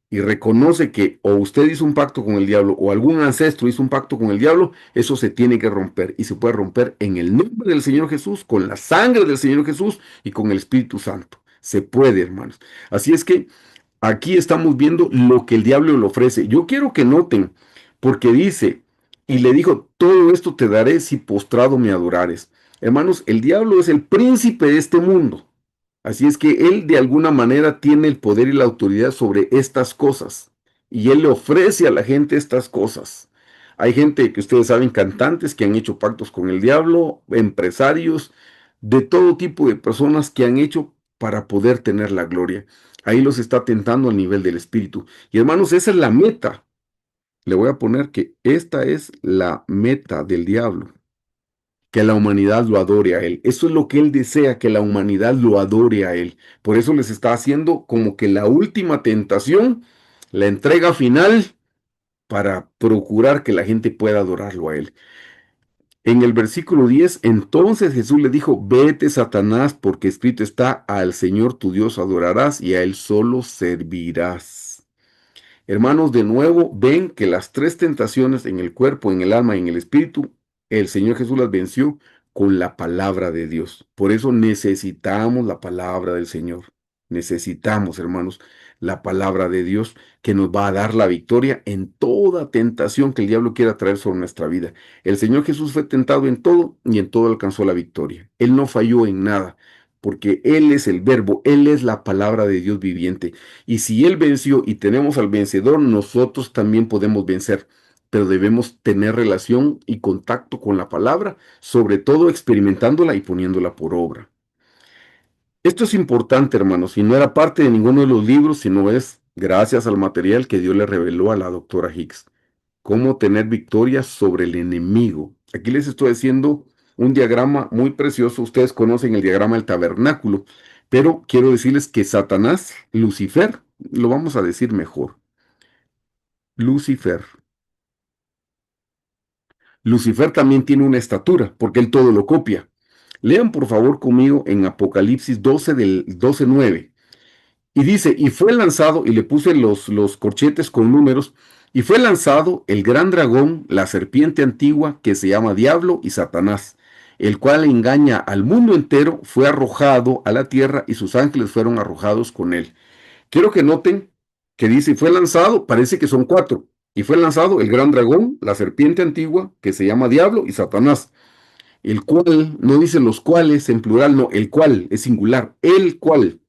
y reconoce que o usted hizo un pacto con el diablo o algún ancestro hizo un pacto con el diablo, eso se tiene que romper y se puede romper en el nombre del Señor Jesús, con la sangre del Señor Jesús y con el Espíritu Santo. se puede, hermanos. Así es que aquí estamos viendo lo que el diablo le ofrece. Yo quiero que noten, porque dice, y le dijo, todo esto te daré si postrado me adorares. Hermanos, el diablo es el príncipe de este mundo. Así es que él de alguna manera tiene el poder y la autoridad sobre estas cosas. Y él le ofrece a la gente estas cosas. Hay gente que ustedes saben, cantantes que han hecho pactos con el diablo, empresarios, de todo tipo de personas que han hecho para poder tener la gloria. Ahí los está tentando al nivel del espíritu. Y hermanos, esa es la meta. Le voy a poner que esta es la meta del diablo, que la humanidad lo adore a él. Eso es lo que él desea, que la humanidad lo adore a él. Por eso les está haciendo como que la última tentación, la entrega final para procurar que la gente pueda adorarlo a él. En el versículo 10, entonces Jesús le dijo, vete Satanás, porque escrito está, al Señor tu Dios adorarás y a él solo servirás. Hermanos, de nuevo ven que las tres tentaciones en el cuerpo, en el alma y en el espíritu, el Señor Jesús las venció con la palabra de Dios. Por eso necesitamos la palabra del Señor. Necesitamos, hermanos, la palabra de Dios que nos va a dar la victoria en toda tentación que el diablo quiera traer sobre nuestra vida. El Señor Jesús fue tentado en todo y en todo alcanzó la victoria. Él no falló en nada, porque Él es el verbo, Él es la palabra de Dios viviente. Y si Él venció y tenemos al vencedor, nosotros también podemos vencer. Pero debemos tener relación y contacto con la palabra, sobre todo experimentándola y poniéndola por obra. Esto es importante, hermanos, y no era parte de ninguno de los libros, sino es gracias al material que Dios le reveló a la doctora Hicks. Cómo tener victoria sobre el enemigo. Aquí les estoy haciendo un diagrama muy precioso. Ustedes conocen el diagrama del tabernáculo, pero quiero decirles que Satanás, Lucifer, lo vamos a decir mejor. Lucifer. Lucifer también tiene una estatura, porque él todo lo copia. Lean por favor conmigo en Apocalipsis 12 del 12:9. Y dice, y fue lanzado, y le puse los corchetes con números, y fue lanzado el gran dragón, la serpiente antigua, que se llama Diablo y Satanás, el cual engaña al mundo entero, fue arrojado a la tierra y sus ángeles fueron arrojados con él. Quiero que noten que dice, fue lanzado, parece que son cuatro, y fue lanzado el gran dragón, la serpiente antigua, que se llama Diablo y Satanás, el cual, no dice los cuales en plural, no, el cual es singular, el cual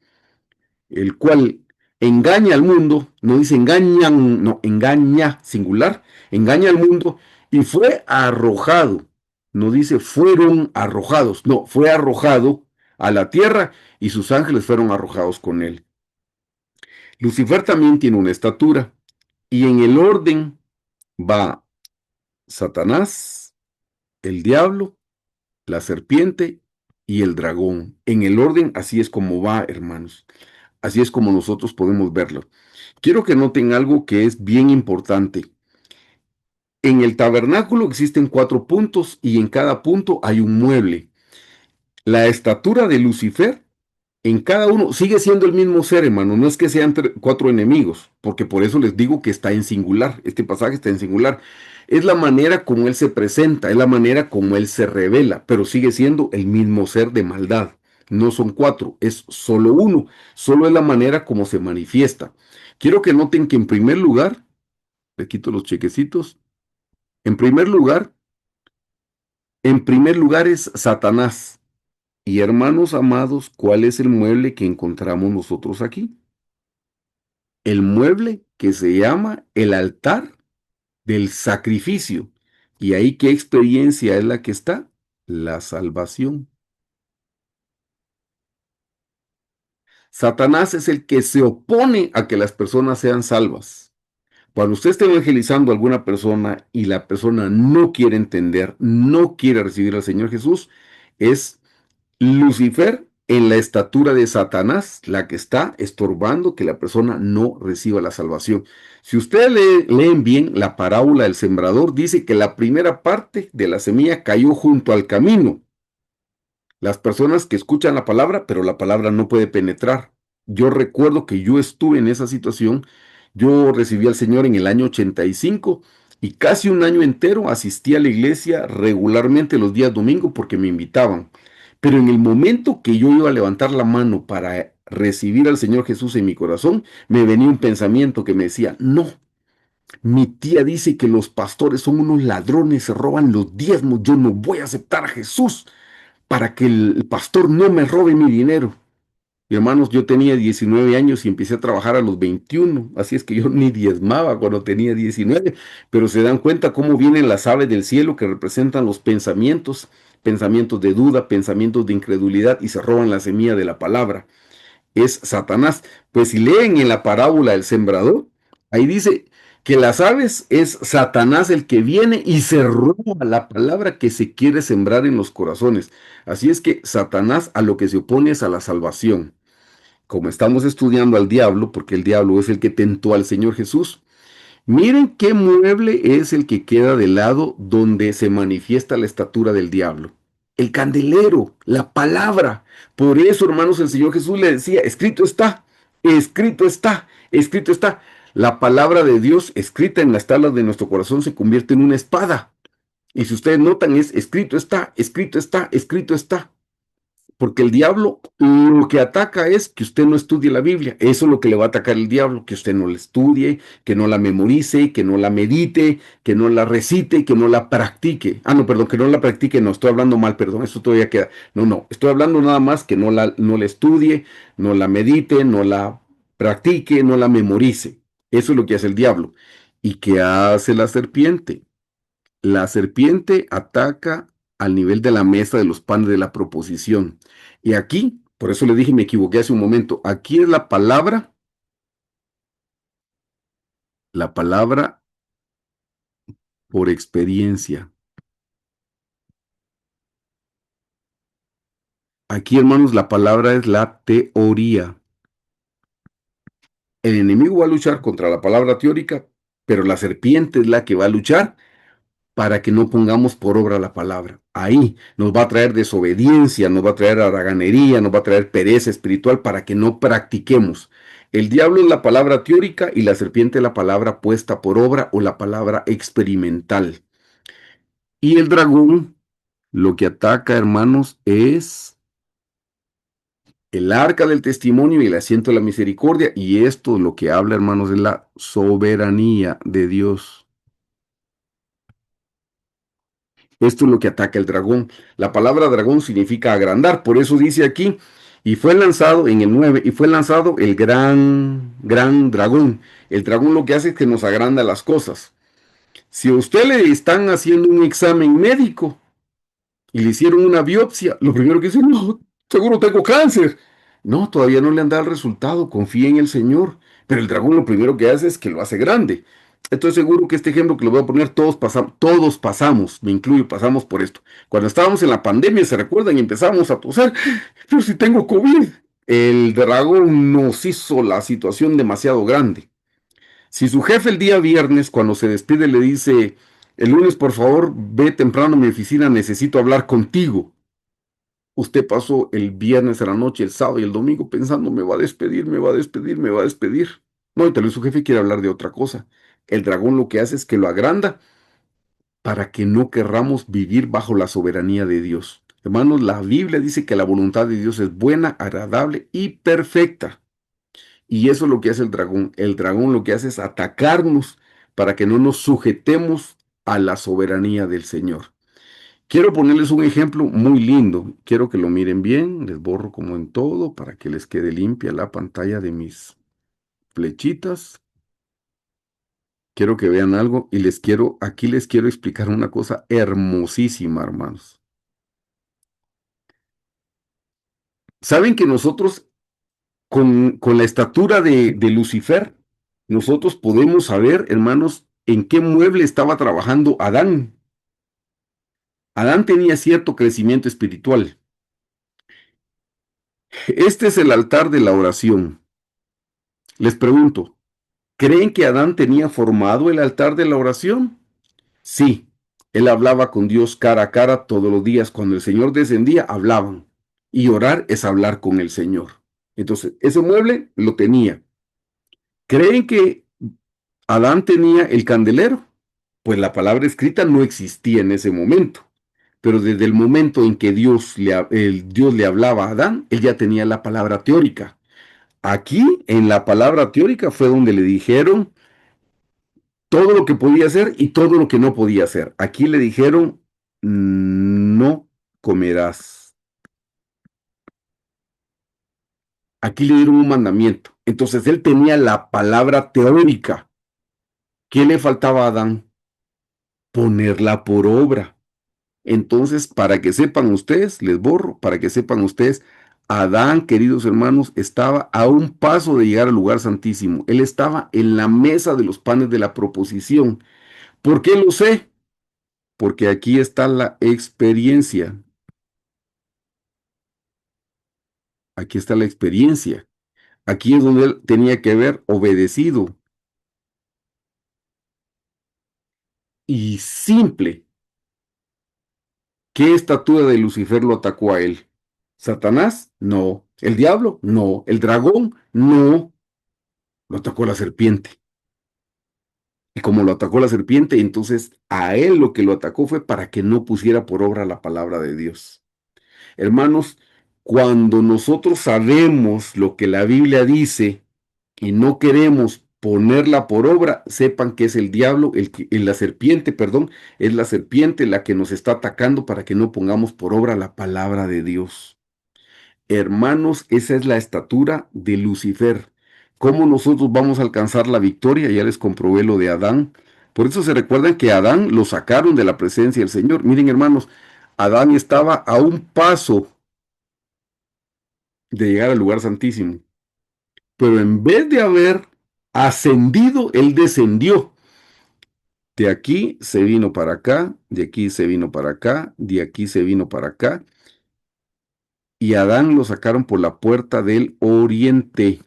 engaña al mundo, no dice engañan, no, engaña, singular, engaña al mundo y fue arrojado, no dice fueron arrojados, no, fue arrojado a la tierra y sus ángeles fueron arrojados con él. Lucifer también tiene una estatura y en el orden va Satanás, el diablo, la serpiente y el dragón. En el orden así es como va, hermanos. Así es como nosotros podemos verlo. Quiero que noten algo que es bien importante. En el tabernáculo existen 4 puntos y en cada punto hay un mueble. La estatura de Lucifer en cada uno sigue siendo el mismo ser, hermano. No es que sean 4 enemigos, porque por eso les digo que está en singular. Este pasaje está en singular. Es la manera como él se presenta, es la manera como él se revela, pero sigue siendo el mismo ser de maldad. No son 4, es solo uno. Solo es la manera como se manifiesta. Quiero que noten que le quito los chequecitos. En primer lugar es Satanás. Y hermanos amados, ¿cuál es el mueble que encontramos nosotros aquí? El mueble que se llama el altar del sacrificio. ¿Y ahí qué experiencia es la que está? La salvación. Satanás es el que se opone a que las personas sean salvas. Cuando usted esté evangelizando a alguna persona y la persona no quiere entender, no quiere recibir al Señor Jesús, es Lucifer en la estatura de Satanás, la que está estorbando que la persona no reciba la salvación. Si ustedes leen bien la parábola del sembrador, dice que la primera parte de la semilla cayó junto al camino. Las personas que escuchan la palabra, pero la palabra no puede penetrar. Yo recuerdo que yo estuve en esa situación. Yo recibí al Señor en el año 85 y casi un año entero asistí a la iglesia regularmente los días domingos porque me invitaban. Pero en el momento que yo iba a levantar la mano para recibir al Señor Jesús en mi corazón, me venía un pensamiento que me decía, no, mi tía dice que los pastores son unos ladrones, se roban los diezmos, yo no voy a aceptar a Jesús para que el pastor no me robe mi dinero. Y hermanos, yo tenía 19 años y empecé a trabajar a los 21, así es que yo ni diezmaba cuando tenía 19, pero se dan cuenta cómo vienen las aves del cielo que representan los pensamientos, pensamientos de duda, pensamientos de incredulidad y se roban la semilla de la palabra. Es Satanás. Pues si leen en la parábola del sembrador, ahí dice que las aves es Satanás el que viene y se roba la palabra que se quiere sembrar en los corazones. Así es que Satanás a lo que se opone es a la salvación. Como estamos estudiando al diablo, porque el diablo es el que tentó al Señor Jesús, miren qué mueble es el que queda del lado donde se manifiesta la estatura del diablo. El candelero, la palabra. Por eso, hermanos, el Señor Jesús le decía, escrito está, escrito está, escrito está. La palabra de Dios escrita en las tablas de nuestro corazón se convierte en una espada. Y si ustedes notan, es escrito está, escrito está, escrito está. Porque el diablo lo que ataca es que usted no estudie la Biblia. Eso es lo que le va a atacar el diablo, que usted no la estudie, que no la memorice, que no la medite, que no la recite, que no la practique. Ah, no, perdón, que no la practique, no, estoy hablando mal, perdón, eso todavía queda. No, no, estoy hablando nada más que no la estudie, no la medite, no la practique, no la memorice. Eso es lo que hace el diablo. ¿Y qué hace la serpiente? La serpiente ataca al nivel de la mesa de los panes de la proposición. Y aquí, por eso le dije, me equivoqué hace un momento, aquí es la palabra por experiencia. Aquí, hermanos, la palabra es la teoría. El enemigo va a luchar contra la palabra teórica, pero la serpiente es la que va a luchar para que no pongamos por obra la palabra. Ahí nos va a traer desobediencia, nos va a traer haraganería, nos va a traer pereza espiritual para que no practiquemos. El diablo es la palabra teórica y la serpiente es la palabra puesta por obra o la palabra experimental. Y el dragón lo que ataca, hermanos, es el arca del testimonio y el asiento de la misericordia. Y esto lo que habla, hermanos, es la soberanía de Dios. Esto es lo que ataca el dragón. La palabra dragón significa agrandar, por eso dice aquí, y fue lanzado en el 9 y fue lanzado el gran dragón. El dragón lo que hace es que nos agranda las cosas. Si a usted le están haciendo un examen médico y le hicieron una biopsia, lo primero que dice, no, seguro tengo cáncer. No, todavía no le han dado el resultado, confía en el Señor. Pero el dragón lo primero que hace es que lo hace grande. Estoy seguro que este ejemplo que lo voy a poner, todos pasamos, me incluyo, pasamos por esto. Cuando estábamos en la pandemia, se recuerdan, y empezamos a toser, pero si tengo COVID. El dragón nos hizo la situación demasiado grande. Si su jefe el día viernes, cuando se despide, le dice, el lunes por favor, ve temprano a mi oficina, necesito hablar contigo. Usted pasó el viernes a la noche, el sábado y el domingo pensando, me va a despedir, me va a despedir, me va a despedir. No, y tal vez su jefe quiere hablar de otra cosa. El dragón lo que hace es que lo agranda para que no querramos vivir bajo la soberanía de Dios. Hermanos, la Biblia dice que la voluntad de Dios es buena, agradable y perfecta. Y eso es lo que hace el dragón. El dragón lo que hace es atacarnos para que no nos sujetemos a la soberanía del Señor. Quiero ponerles un ejemplo muy lindo. Quiero que lo miren bien. Les borro como en todo para que les quede limpia la pantalla de mis flechitas. Quiero que vean algo y aquí les quiero explicar una cosa hermosísima, hermanos. ¿Saben que nosotros, con la estatura de Lucifer, nosotros podemos saber, hermanos, en qué mueble estaba trabajando Adán? Adán tenía cierto crecimiento espiritual. Este es el altar de la oración. Les pregunto, ¿creen que Adán tenía formado el altar de la oración? Sí, él hablaba con Dios cara a cara todos los días. Cuando el Señor descendía, hablaban. Y orar es hablar con el Señor. Entonces, ese mueble lo tenía. ¿Creen que Adán tenía el candelero? Pues la palabra escrita no existía en ese momento. Pero desde el momento en que Dios le hablaba a Adán, él ya tenía la palabra teórica. Aquí, en la palabra teórica, fue donde le dijeron todo lo que podía hacer y todo lo que no podía hacer. Aquí le dijeron, no comerás. Aquí le dieron un mandamiento. Entonces él tenía la palabra teórica. ¿Qué le faltaba a Adán? Ponerla por obra. Entonces, para que sepan ustedes, les borro, para que sepan ustedes, Adán, queridos hermanos, estaba a un paso de llegar al lugar santísimo. Él estaba en la mesa de los panes de la proposición. ¿Por qué lo sé? Porque aquí está la experiencia. Aquí está la experiencia. Aquí es donde él tenía que haber obedecido. Y simple, ¿qué estatura de Lucifer lo atacó a él? ¿Satanás? No. ¿El diablo? No. ¿El dragón? No. Lo atacó la serpiente. Y como lo atacó la serpiente, entonces a él lo que lo atacó fue para que no pusiera por obra la palabra de Dios. Hermanos, cuando nosotros sabemos lo que la Biblia dice y no queremos ponerla por obra, sepan que es el diablo, la serpiente, perdón, es la serpiente la que nos está atacando para que no pongamos por obra la palabra de Dios. Hermanos, esa es la estatura de Lucifer. ¿Cómo nosotros vamos a alcanzar la victoria? Ya les comprobé lo de Adán. Por eso se recuerdan que a Adán lo sacaron de la presencia del Señor. Miren, hermanos, Adán estaba a un paso de llegar al lugar santísimo. Pero en vez de haber ascendido, él descendió. De aquí se vino para acá, de aquí se vino para acá, de aquí se vino para acá. Y a Adán lo sacaron por la puerta del oriente,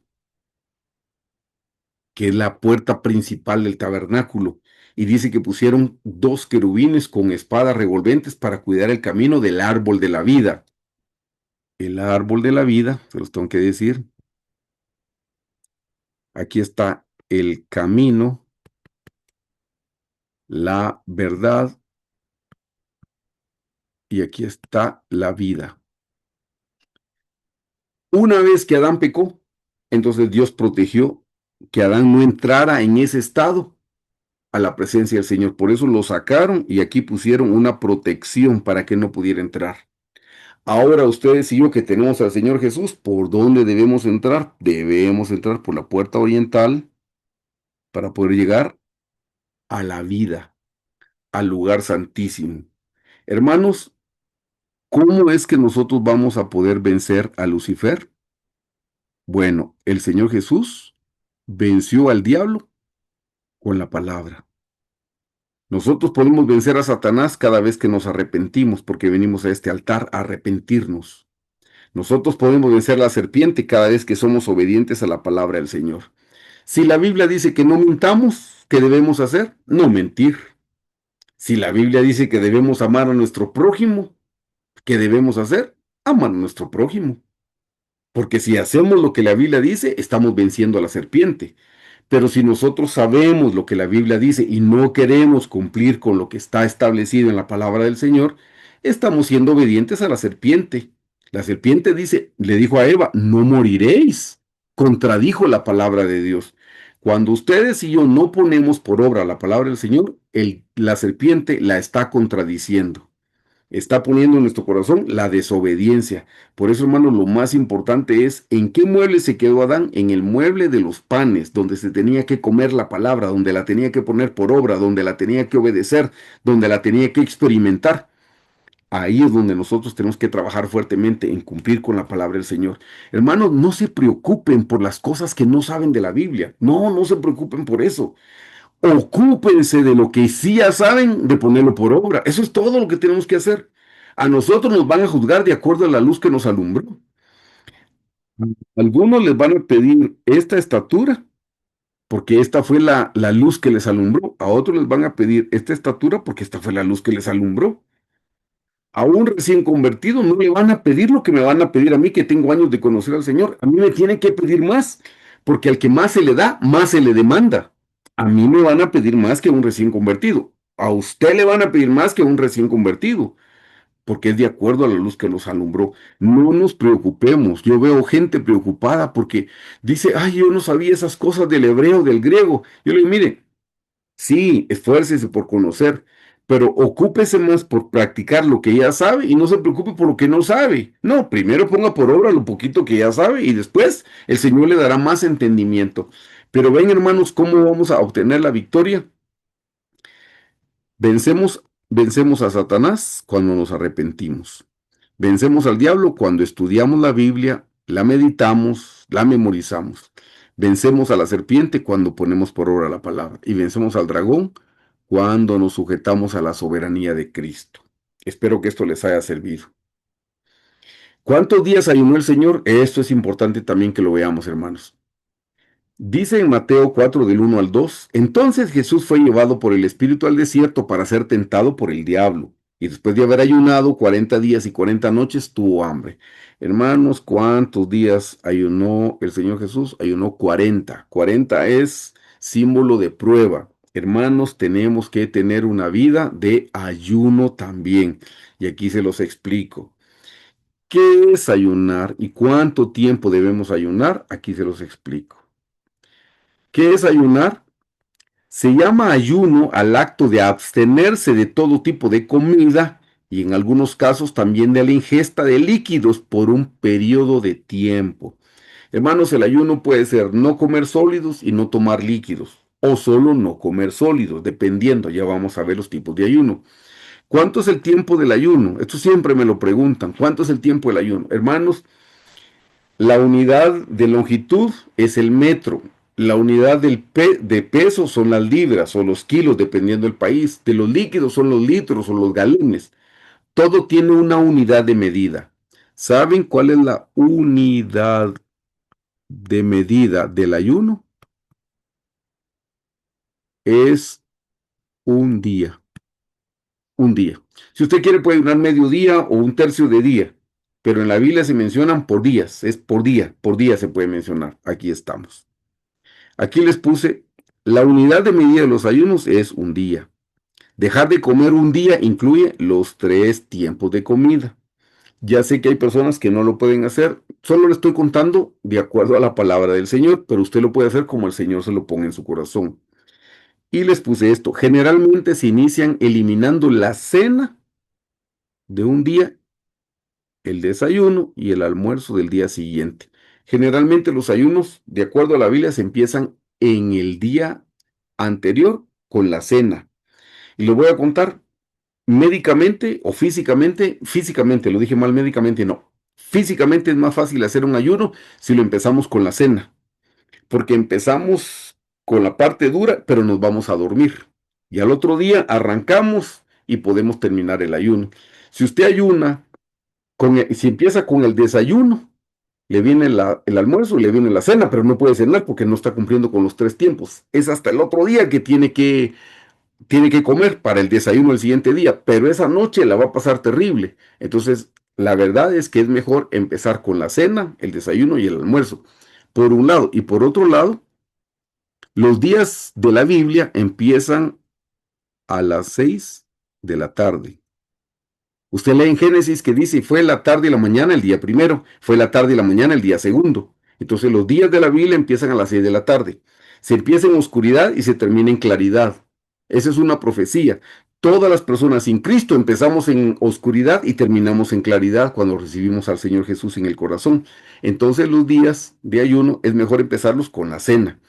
que es la puerta principal del tabernáculo. Y dice que pusieron dos querubines con espadas revolventes para cuidar el camino del árbol de la vida. El árbol de la vida, se los tengo que decir, aquí está el camino, la verdad y aquí está la vida. Una vez que Adán pecó, entonces Dios protegió que Adán no entrara en ese estado a la presencia del Señor. Por eso lo sacaron y aquí pusieron una protección para que no pudiera entrar. Ahora ustedes y yo que tenemos al Señor Jesús, ¿por dónde debemos entrar? Debemos entrar por la puerta oriental para poder llegar a la vida, al lugar santísimo. Hermanos, ¿cómo es que nosotros vamos a poder vencer a Lucifer? Bueno, el Señor Jesús venció al diablo con la palabra. Nosotros podemos vencer a Satanás cada vez que nos arrepentimos, porque venimos a este altar a arrepentirnos. Nosotros podemos vencer a la serpiente cada vez que somos obedientes a la palabra del Señor. Si la Biblia dice que no mintamos, ¿qué debemos hacer? No mentir. Si la Biblia dice que debemos amar a nuestro prójimo, ¿qué debemos hacer? Amar a nuestro prójimo. Porque si hacemos lo que la Biblia dice, estamos venciendo a la serpiente. Pero si nosotros sabemos lo que la Biblia dice y no queremos cumplir con lo que está establecido en la palabra del Señor, estamos siendo obedientes a la serpiente. La serpiente dice, le dijo a Eva, no moriréis. Contradijo la palabra de Dios. Cuando ustedes y yo no ponemos por obra la palabra del Señor, la serpiente la está contradiciendo, está poniendo en nuestro corazón la desobediencia. Por eso, hermanos, lo más importante es en qué mueble se quedó Adán, en el mueble de los panes, donde se tenía que comer la palabra, donde la tenía que poner por obra, donde la tenía que obedecer, donde la tenía que experimentar. Ahí es donde nosotros tenemos que trabajar fuertemente en cumplir con la palabra del Señor. Hermanos, no se preocupen por las cosas que no saben de la Biblia. No, no se preocupen por eso. Ocúpense de lo que sí ya saben, de ponerlo por obra. Eso es todo lo que tenemos que hacer. A nosotros nos van a juzgar de acuerdo a la luz que nos alumbró. Algunos les van a pedir esta estatura, porque esta fue la luz que les alumbró. A otros les van a pedir esta estatura, porque esta fue la luz que les alumbró. A un recién convertido no le van a pedir lo que me van a pedir a mí, que tengo años de conocer al Señor. A mí me tienen que pedir más, porque al que más se le da, más se le demanda. A mí me van a pedir más que a un recién convertido. A usted le van a pedir más que a un recién convertido. porque es de acuerdo a la luz que nos alumbró. No nos preocupemos. Yo veo gente preocupada porque dice, ay, yo no sabía esas cosas del hebreo, del griego. Yo le digo, mire, sí, esfuércese por conocer, pero ocúpese más por practicar lo que ya sabe y no se preocupe por lo que no sabe. No, primero ponga por obra lo poquito que ya sabe y después el Señor le dará más entendimiento. Pero ven, hermanos, cómo vamos a obtener la victoria. Vencemos a Satanás cuando nos arrepentimos. Vencemos al diablo cuando estudiamos la Biblia, la meditamos, la memorizamos. Vencemos a la serpiente cuando ponemos por obra la palabra. Y vencemos al dragón cuando nos sujetamos a la soberanía de Cristo. Espero que esto les haya servido. ¿Cuántos días ayunó el Señor? Esto es importante también que lo veamos, hermanos. Dice en Mateo 4 del 1 al 2, entonces Jesús fue llevado por el Espíritu al desierto para ser tentado por el diablo. Y después de haber ayunado 40 días y 40 noches, tuvo hambre. Hermanos, ¿cuántos días ayunó el Señor Jesús? Ayunó 40. 40 es símbolo de prueba. Hermanos, tenemos que tener una vida de ayuno también. Y aquí se los explico. ¿Qué es ayunar y cuánto tiempo debemos ayunar? Aquí se los explico. ¿Qué es ayunar? Se llama ayuno al acto de abstenerse de todo tipo de comida y en algunos casos también de la ingesta de líquidos por un periodo de tiempo. Hermanos, el ayuno puede ser no comer sólidos y no tomar líquidos, o solo no comer sólidos, dependiendo, ya vamos a ver los tipos de ayuno. ¿Cuánto es el tiempo del ayuno? Esto siempre me lo preguntan. ¿Cuánto es el tiempo del ayuno? Hermanos, la unidad de longitud es el metro. La unidad de peso son las libras o los kilos, dependiendo del país. De los líquidos son los litros o los galones. Todo tiene una unidad de medida. ¿Saben cuál es la unidad de medida del ayuno? Es un día. Un día. Si usted quiere puede ayunar medio día o un tercio de día. Pero en la Biblia se mencionan por días. Es por día se puede mencionar. Aquí estamos. Aquí les puse, la unidad de medida de los ayunos es un día. Dejar de comer un día incluye los 3 tiempos de comida. Ya sé que hay personas que no lo pueden hacer, solo le estoy contando de acuerdo a la palabra del Señor, pero usted lo puede hacer como el Señor se lo ponga en su corazón. Y les puse esto, generalmente se inician eliminando la cena de un día, el desayuno y el almuerzo del día siguiente. Generalmente los ayunos, de acuerdo a la Biblia, se empiezan en el día anterior con la cena. Y lo voy a contar médicamente o físicamente. Físicamente, lo dije mal, médicamente no. Físicamente es más fácil hacer un ayuno si lo empezamos con la cena, porque empezamos con la parte dura, pero nos vamos a dormir. Y al otro día arrancamos y podemos terminar el ayuno. Si usted ayuna, si empieza con el desayuno, le viene el almuerzo y le viene la cena, pero no puede cenar porque no está cumpliendo con los 3 tiempos. Es hasta el otro día que tiene que comer para el desayuno el siguiente día, pero esa noche la va a pasar terrible. Entonces, la verdad es que es mejor empezar con la cena, el desayuno y el almuerzo, por un lado. Y por otro lado, los días de la Biblia empiezan a las 6 de la tarde. Usted lee en Génesis que dice, fue la tarde y la mañana el día primero, fue la tarde y la mañana el día segundo. Entonces los días de la Biblia empiezan a las 6 de la tarde. Se empieza en oscuridad y se termina en claridad. Esa es una profecía. Todas las personas sin Cristo empezamos en oscuridad y terminamos en claridad cuando recibimos al Señor Jesús en el corazón. Entonces los días de ayuno es mejor empezarlos con la cena.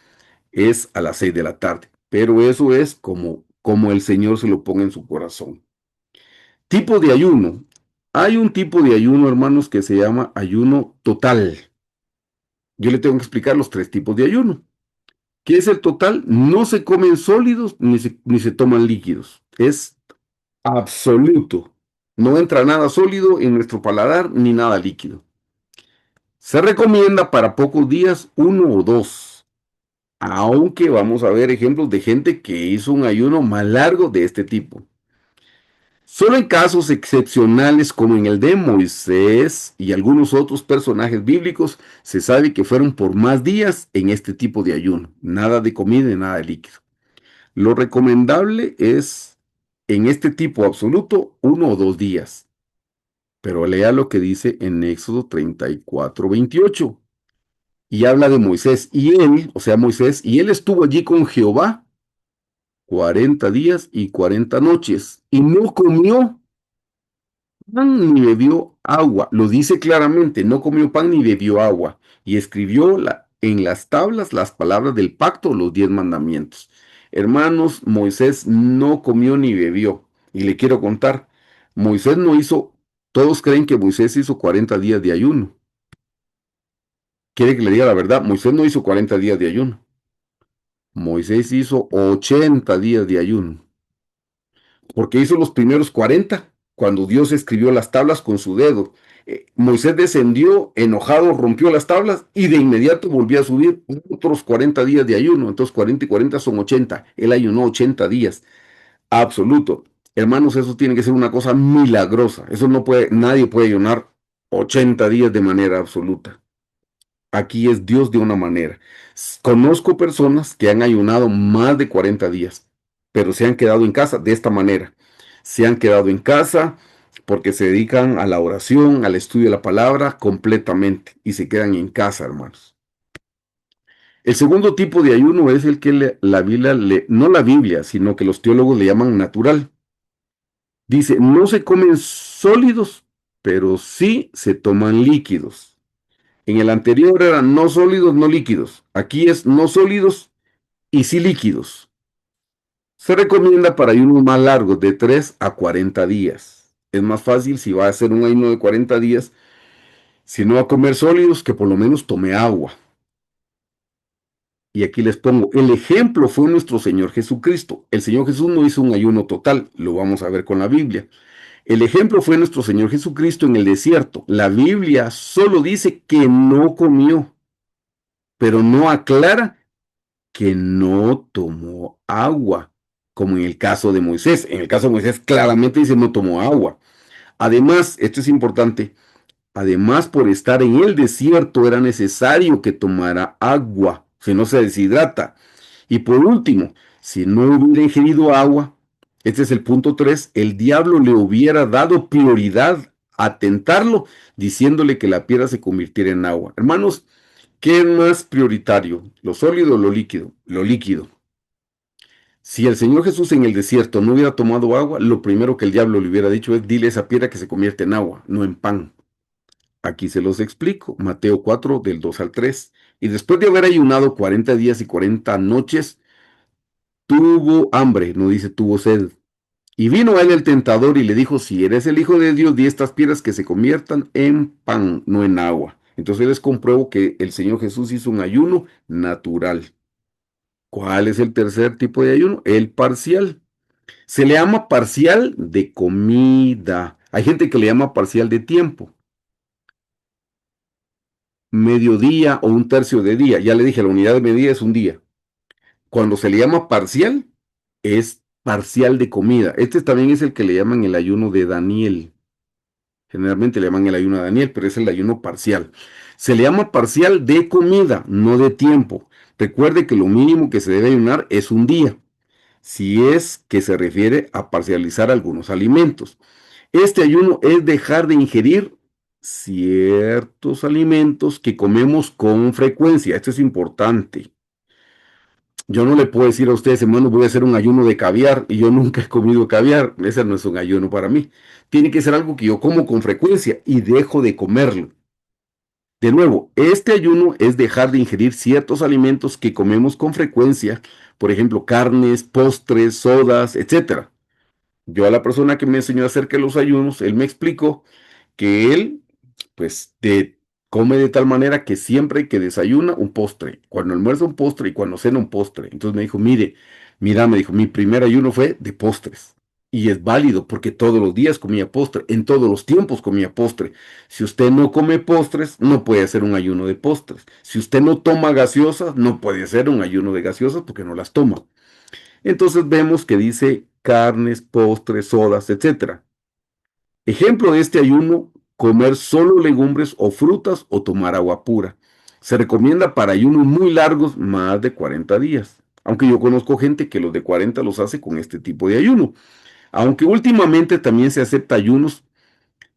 Es a las 6 de la tarde. Pero eso es como el Señor se lo ponga en su corazón. Tipo de ayuno. Hay un tipo de ayuno, hermanos, que se llama ayuno total. Yo le tengo que explicar los 3 tipos de ayuno. ¿Qué es el total? No se comen sólidos ni se toman líquidos. Es absoluto. No entra nada sólido en nuestro paladar ni nada líquido. Se recomienda para pocos días 1 o 2. Aunque vamos a ver ejemplos de gente que hizo un ayuno más largo de este tipo. Solo en casos excepcionales como en el de Moisés y algunos otros personajes bíblicos se sabe que fueron por más días en este tipo de ayuno. Nada de comida y nada de líquido. Lo recomendable es en este tipo absoluto 1 o 2 días. Pero lea lo que dice en Éxodo 34:28. Y habla de Moisés. Y él, o sea, Moisés, y él estuvo allí con Jehová 40 días y 40 noches. Y no comió pan ni bebió agua. Lo dice claramente, no comió pan ni bebió agua. Y escribió en las tablas las palabras del pacto, los 10 mandamientos. Hermanos, Moisés no comió ni bebió. Y le quiero contar, Moisés no hizo, todos creen que Moisés hizo 40 días de ayuno. Quiere que le diga la verdad, Moisés no hizo 40 días de ayuno. Moisés hizo 80 días de ayuno. Porque hizo los primeros 40 cuando Dios escribió las tablas con su dedo. Moisés descendió enojado, rompió las tablas y de inmediato volvió a subir otros 40 días de ayuno. Entonces 40 y 40 son 80. Él ayunó 80 días. Absoluto. Hermanos, eso tiene que ser una cosa milagrosa. Eso no puede, nadie puede ayunar 80 días de manera absoluta. Aquí es Dios de una manera. Conozco personas que han ayunado más de 40 días, pero se han quedado en casa de esta manera. Se han quedado en casa porque se dedican a la oración, al estudio de la palabra completamente y se quedan en casa, hermanos. El segundo tipo de ayuno es el que la Biblia, no la Biblia, sino que los teólogos le llaman natural. Dice, no se comen sólidos, pero sí se toman líquidos. En el anterior eran no sólidos, no líquidos. Aquí es no sólidos y sí líquidos. Se recomienda para ayunos más largos, de 3 a 40 días. Es más fácil si va a hacer un ayuno de 40 días, si no va a comer sólidos, que por lo menos tome agua. Y aquí les pongo, el ejemplo fue nuestro Señor Jesucristo. El Señor Jesús no hizo un ayuno total, lo vamos a ver con la Biblia. El ejemplo fue nuestro Señor Jesucristo en el desierto. La Biblia solo dice que no comió, pero no aclara que no tomó agua, como en el caso de Moisés. En el caso de Moisés claramente dice no tomó agua. Además, esto es importante, además por estar en el desierto era necesario que tomara agua, si no se deshidrata. Y por último, si no hubiera ingerido agua, este es el punto 3, el diablo le hubiera dado prioridad a tentarlo, diciéndole que la piedra se convirtiera en agua. Hermanos, ¿qué es más prioritario? ¿Lo sólido o lo líquido? Lo líquido. Si el Señor Jesús en el desierto no hubiera tomado agua, lo primero que el diablo le hubiera dicho es, dile a esa piedra que se convierte en agua, no en pan. Aquí se los explico. Mateo 4, del 2 al 3. Y después de haber ayunado 40 días y 40 noches, tuvo hambre, no dice tuvo sed. Y vino a él el tentador y le dijo, si eres el Hijo de Dios, di estas piedras que se conviertan en pan, no en agua. Entonces les compruebo que el Señor Jesús hizo un ayuno natural. ¿Cuál es el tercer tipo de ayuno? El parcial. Se le llama parcial de comida. Hay gente que le llama parcial de tiempo. Mediodía o un tercio de día. Ya le dije, la unidad de medida es un día. Cuando se le llama parcial, es parcial de comida. Este también es el que le llaman el ayuno de Daniel. Generalmente le llaman el ayuno de Daniel, pero es el ayuno parcial. Se le llama parcial de comida, no de tiempo. Recuerde que lo mínimo que se debe ayunar es un día, si es que se refiere a parcializar algunos alimentos. Este ayuno es dejar de ingerir ciertos alimentos que comemos con frecuencia. Esto es importante. Yo no le puedo decir a ustedes, hermano, voy a hacer un ayuno de caviar y yo nunca he comido caviar. Ese no es un ayuno para mí. Tiene que ser algo que yo como con frecuencia y dejo de comerlo. De nuevo, este ayuno es dejar de ingerir ciertos alimentos que comemos con frecuencia, por ejemplo, carnes, postres, sodas, etcétera. Yo a la persona que me enseñó acerca de los ayunos, él me explicó que él, pues, come de tal manera que siempre que desayuna un postre, cuando almuerza un postre y cuando cena un postre. Entonces me dijo, mira, me dijo, mi primer ayuno fue de postres. Y es válido porque todos los días comía postre, en todos los tiempos comía postre. Si usted no come postres, no puede hacer un ayuno de postres. Si usted no toma gaseosas, no puede hacer un ayuno de gaseosas porque no las toma. Entonces vemos que dice carnes, postres, sodas, etcétera. Ejemplo de este ayuno, comer solo legumbres o frutas o tomar agua pura. Se recomienda para ayunos muy largos, más de 40 días. Aunque yo conozco gente que los de 40 los hace con este tipo de ayuno. Aunque últimamente también se acepta ayunos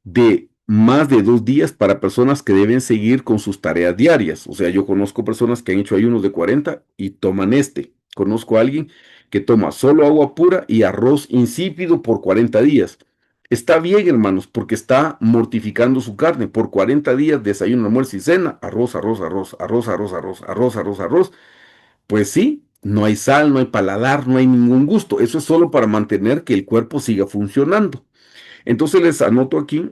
de más de 2 días para personas que deben seguir con sus tareas diarias. O sea, yo conozco personas que han hecho ayunos de 40 y toman este. Conozco a alguien que toma solo agua pura y arroz insípido por 40 días. Está bien, hermanos, porque está mortificando su carne. Por 40 días, desayuno, almuerzo y cena, arroz, arroz, arroz, arroz, arroz, arroz, arroz, arroz, arroz. Pues sí, no hay sal, no hay paladar, no hay ningún gusto. Eso es solo para mantener que el cuerpo siga funcionando. Entonces les anoto aquí,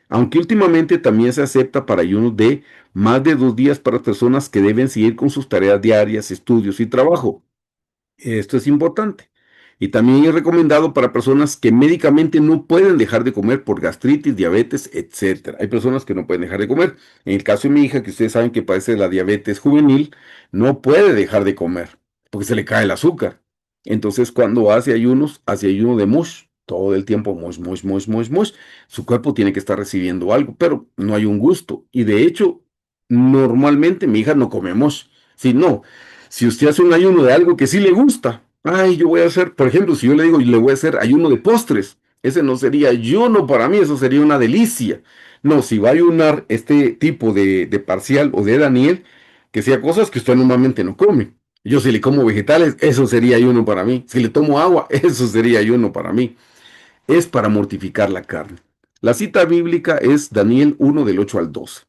aunque últimamente también se acepta para ayunos de más de 2 días para personas que deben seguir con sus tareas diarias, estudios y trabajo. Esto es importante. Y también es recomendado para personas que médicamente no pueden dejar de comer por gastritis, diabetes, etcétera. Hay personas que no pueden dejar de comer. En el caso de mi hija, que ustedes saben que padece de la diabetes juvenil, no puede dejar de comer porque se le cae el azúcar. Entonces, cuando hace ayuno de mush, todo el tiempo mush, mush, mush, mush, mush, su cuerpo tiene que estar recibiendo algo, pero no hay un gusto. Y de hecho, normalmente mi hija no come mush. Si no, si usted hace un ayuno de algo que sí le gusta, ay, yo voy a hacer, por ejemplo, si yo le digo, le voy a hacer ayuno de postres, ese no sería ayuno para mí, eso sería una delicia. No, si va a ayunar este tipo de parcial o de Daniel, que sea cosas que usted normalmente no come. Yo si le como vegetales, eso sería ayuno para mí. Si le tomo agua, eso sería ayuno para mí. Es para mortificar la carne. La cita bíblica es Daniel 1 del 8 al 12.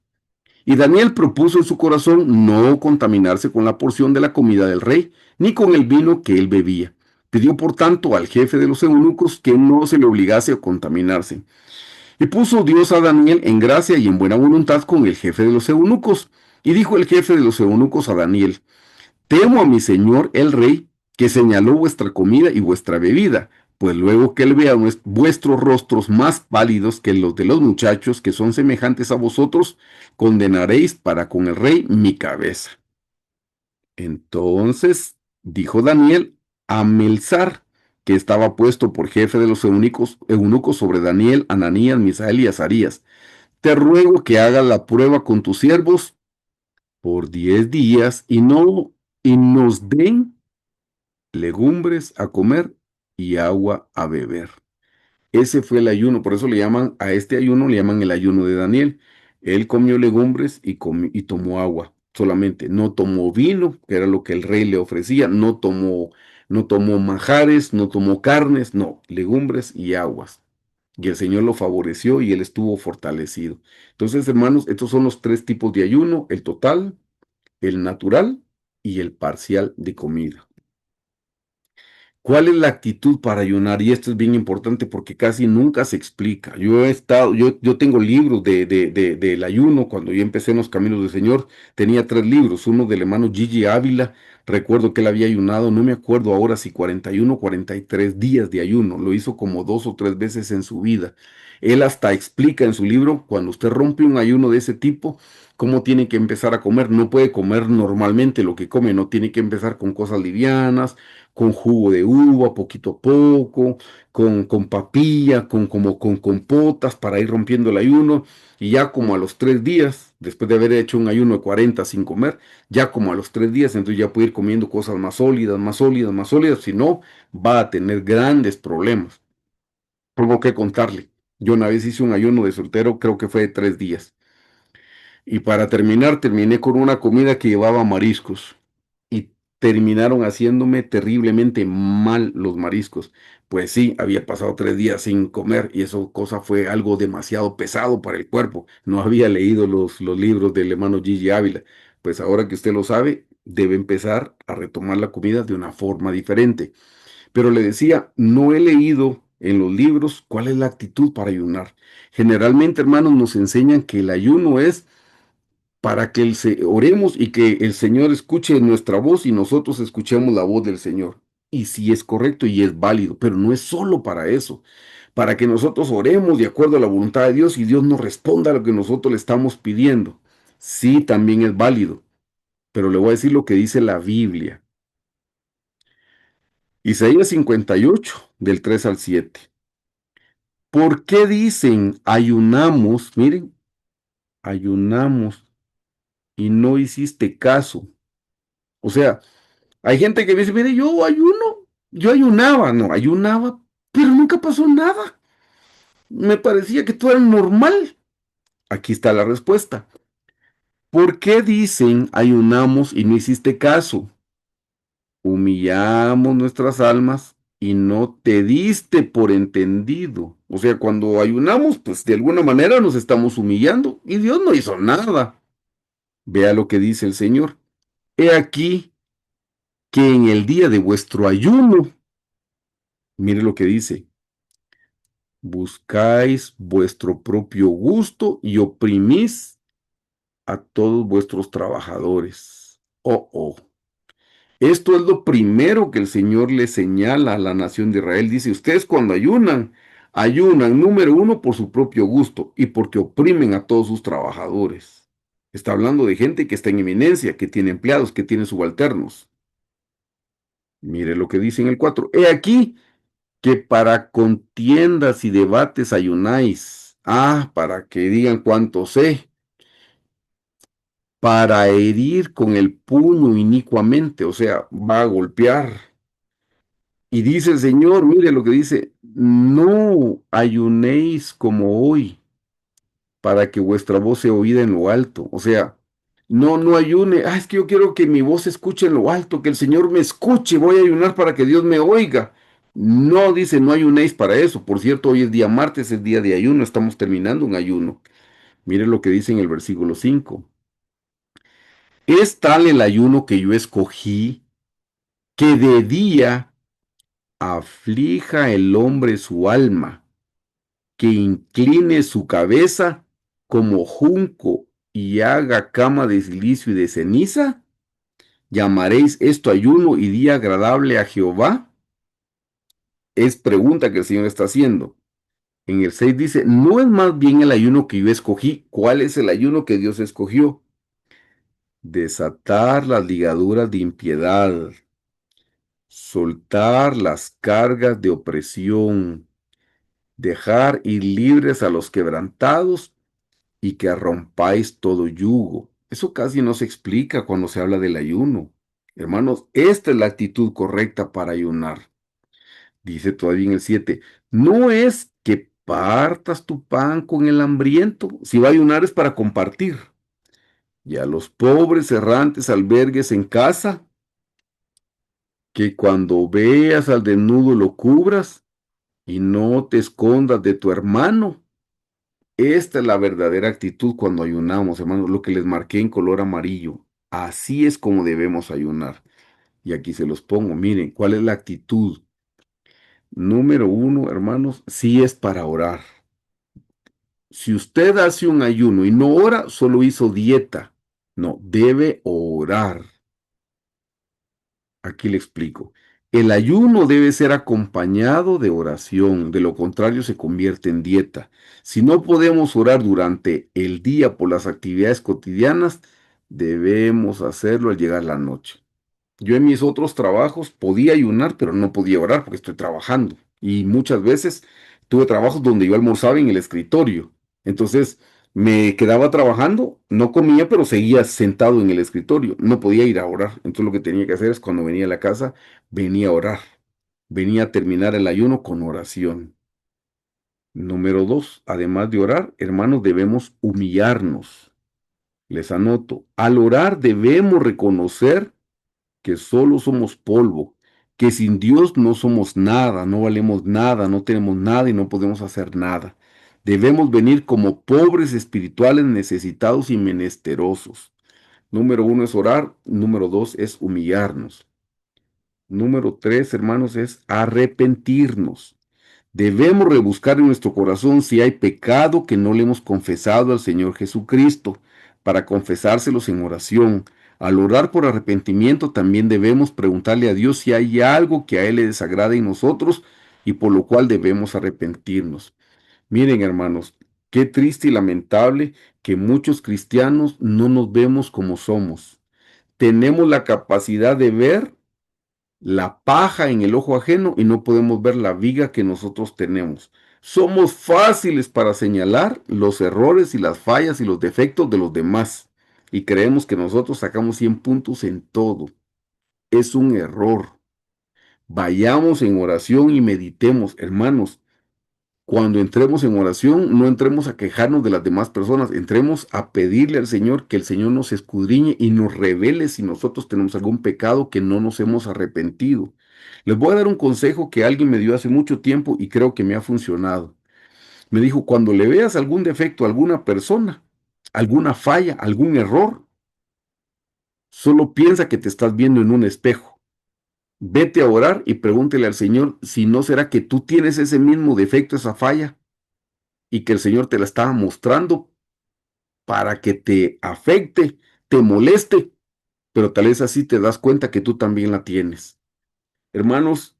Y Daniel propuso en su corazón no contaminarse con la porción de la comida del rey, ni con el vino que él bebía. Pidió por tanto al jefe de los eunucos que no se le obligase a contaminarse. Y puso Dios a Daniel en gracia y en buena voluntad con el jefe de los eunucos. Y dijo el jefe de los eunucos a Daniel: Temo a mi señor el rey, que señaló vuestra comida y vuestra bebida, pues luego que él vea vuestros rostros más pálidos que los de los muchachos que son semejantes a vosotros, condenaréis para con el rey mi cabeza. Entonces dijo Daniel a Melzar, que estaba puesto por jefe de los eunucos sobre Daniel, Ananías, Misael y Azarías: Te ruego que hagas la prueba con tus siervos por 10 días y nos den legumbres a comer y agua a beber. Ese fue el ayuno, por eso le llaman a este ayuno, le llaman el ayuno de Daniel. Él comió legumbres y tomó agua solamente. No tomó vino, que era lo que el rey le ofrecía. No tomó manjares, no tomó carnes, no, legumbres y aguas. Y el Señor lo favoreció y él estuvo fortalecido. Entonces, hermanos, estos son los tres tipos de ayuno: el total, el natural y el parcial de comida. ¿Cuál es la actitud para ayunar? Y esto es bien importante porque casi nunca se explica. Yo tengo libros del ayuno. Cuando yo empecé en los caminos del Señor, tenía 3 libros. Uno del hermano Gigi Ávila. Recuerdo que él había ayunado, no me acuerdo ahora si 41 o 43 días de ayuno. Lo hizo como 2 o 3 veces en su vida. Él hasta explica en su libro, cuando usted rompe un ayuno de ese tipo, cómo tiene que empezar a comer. No puede comer normalmente lo que come, no tiene que empezar con cosas livianas, con jugo de uva, poquito a poco, con papilla, con compotas para ir rompiendo el ayuno. Y ya como a los 3 días, después de haber hecho un ayuno de 40 sin comer, ya como a los 3 días, entonces ya puede ir comiendo cosas más sólidas, más sólidas, más sólidas. Si no, va a tener grandes problemas. Tengo que contarle. Yo una vez hice un ayuno de soltero, creo que fue de 3 días. Y para terminar, terminé con una comida que llevaba mariscos. Y terminaron haciéndome terriblemente mal los mariscos. Pues sí, había pasado 3 días sin comer y eso cosa fue algo demasiado pesado para el cuerpo. No había leído los libros del hermano Gigi Ávila. Pues ahora que usted lo sabe, debe empezar a retomar la comida de una forma diferente. Pero le decía, no he leído en los libros cuál es la actitud para ayunar. Generalmente, hermanos, nos enseñan que el ayuno es para que oremos y que el Señor escuche nuestra voz y nosotros escuchemos la voz del Señor. Y sí es correcto y es válido, pero no es solo para eso. Para que nosotros oremos de acuerdo a la voluntad de Dios y Dios nos responda a lo que nosotros le estamos pidiendo. Sí, también es válido, pero le voy a decir lo que dice la Biblia. Isaías 58, del 3 al 7. ¿Por qué dicen ayunamos? Miren, ayunamos y no hiciste caso. O sea, hay gente que dice, mire, yo ayunaba, no, ayunaba, pero nunca pasó nada. Me parecía que todo era normal. Aquí está la respuesta. ¿Por qué dicen ayunamos y no hiciste caso? Humillamos nuestras almas y no te diste por entendido. O sea, cuando ayunamos, pues de alguna manera nos estamos humillando y Dios no hizo nada. Vea lo que dice el Señor. He aquí que en el día de vuestro ayuno, mire lo que dice, buscáis vuestro propio gusto y oprimís a todos vuestros trabajadores. Oh, oh. Esto es lo primero que el Señor le señala a la nación de Israel. Dice, ustedes cuando ayunan, ayunan, número uno, por su propio gusto y porque oprimen a todos sus trabajadores. Está hablando de gente que está en eminencia, que tiene empleados, que tiene subalternos. Mire lo que dice en el 4. He aquí que para contiendas y debates ayunáis. Ah, para que digan cuánto sé. Para herir con el puño inicuamente, o sea, va a golpear. Y dice el Señor, mire lo que dice, no ayunéis como hoy, para que vuestra voz sea oída en lo alto. O sea, no ayune. Ah, es que yo quiero que mi voz se escuche en lo alto, que el Señor me escuche. Voy a ayunar para que Dios me oiga. No dice, no ayunéis para eso. Por cierto, hoy es día martes, es día de ayuno. Estamos terminando un ayuno. Mire lo que dice en el versículo 5. Es tal el ayuno que yo escogí, que de día aflija el hombre su alma, que incline su cabeza como junco y haga cama de silicio y de ceniza. ¿Llamaréis esto ayuno y día agradable a Jehová? Es pregunta que el Señor está haciendo. En el 6 dice, no es más bien el ayuno que yo escogí. ¿Cuál es el ayuno que Dios escogió? Desatar las ligaduras de impiedad, soltar las cargas de opresión, dejar ir libres a los quebrantados y que rompáis todo yugo. Eso casi no se explica cuando se habla del ayuno. Hermanos, esta es la actitud correcta para ayunar. Dice todavía en el 7, no es que partas tu pan con el hambriento. Si va a ayunar es para compartir. Y a los pobres errantes albergues en casa, que cuando veas al desnudo lo cubras y no te escondas de tu hermano. Esta es la verdadera actitud cuando ayunamos, hermanos, lo que les marqué en color amarillo. Así es como debemos ayunar. Y aquí se los pongo, miren, ¿cuál es la actitud? Número uno, hermanos, sí es para orar. Si usted hace un ayuno y no ora, solo hizo dieta. No, debe orar. Aquí le explico. El ayuno debe ser acompañado de oración, de lo contrario se convierte en dieta. Si no podemos orar durante el día por las actividades cotidianas, debemos hacerlo al llegar la noche. Yo en mis otros trabajos podía ayunar, pero no podía orar porque estoy trabajando. Y muchas veces tuve trabajos donde yo almorzaba en el escritorio. Entonces me quedaba trabajando, no comía, pero seguía sentado en el escritorio. No podía ir a orar. Entonces lo que tenía que hacer es cuando venía a la casa, venía a orar. Venía a terminar el ayuno con oración. Número dos, además de orar, hermanos, debemos humillarnos. Les anoto, al orar debemos reconocer que solo somos polvo, que sin Dios no somos nada, no valemos nada, no tenemos nada y no podemos hacer nada. Debemos venir como pobres espirituales necesitados y menesterosos. Número uno es orar, número dos es humillarnos. Número tres, hermanos, es arrepentirnos. Debemos rebuscar en nuestro corazón si hay pecado que no le hemos confesado al Señor Jesucristo, para confesárselos en oración. Al orar por arrepentimiento también debemos preguntarle a Dios si hay algo que a Él le desagrada en nosotros y por lo cual debemos arrepentirnos. Miren, hermanos, qué triste y lamentable que muchos cristianos no nos vemos como somos. Tenemos la capacidad de ver la paja en el ojo ajeno y no podemos ver la viga que nosotros tenemos. Somos fáciles para señalar los errores y las fallas y los defectos de los demás y creemos que nosotros sacamos 100 puntos en todo. Es un error. Vayamos en oración y meditemos, hermanos. Cuando entremos en oración, no entremos a quejarnos de las demás personas, entremos a pedirle al Señor que el Señor nos escudriñe y nos revele si nosotros tenemos algún pecado que no nos hemos arrepentido. Les voy a dar un consejo que alguien me dio hace mucho tiempo y creo que me ha funcionado. Me dijo, cuando le veas algún defecto a alguna persona, alguna falla, algún error, solo piensa que te estás viendo en un espejo. Vete a orar y pregúntele al Señor si no será que tú tienes ese mismo defecto, esa falla, y que el Señor te la está mostrando para que te afecte, te moleste, pero tal vez así te das cuenta que tú también la tienes. Hermanos,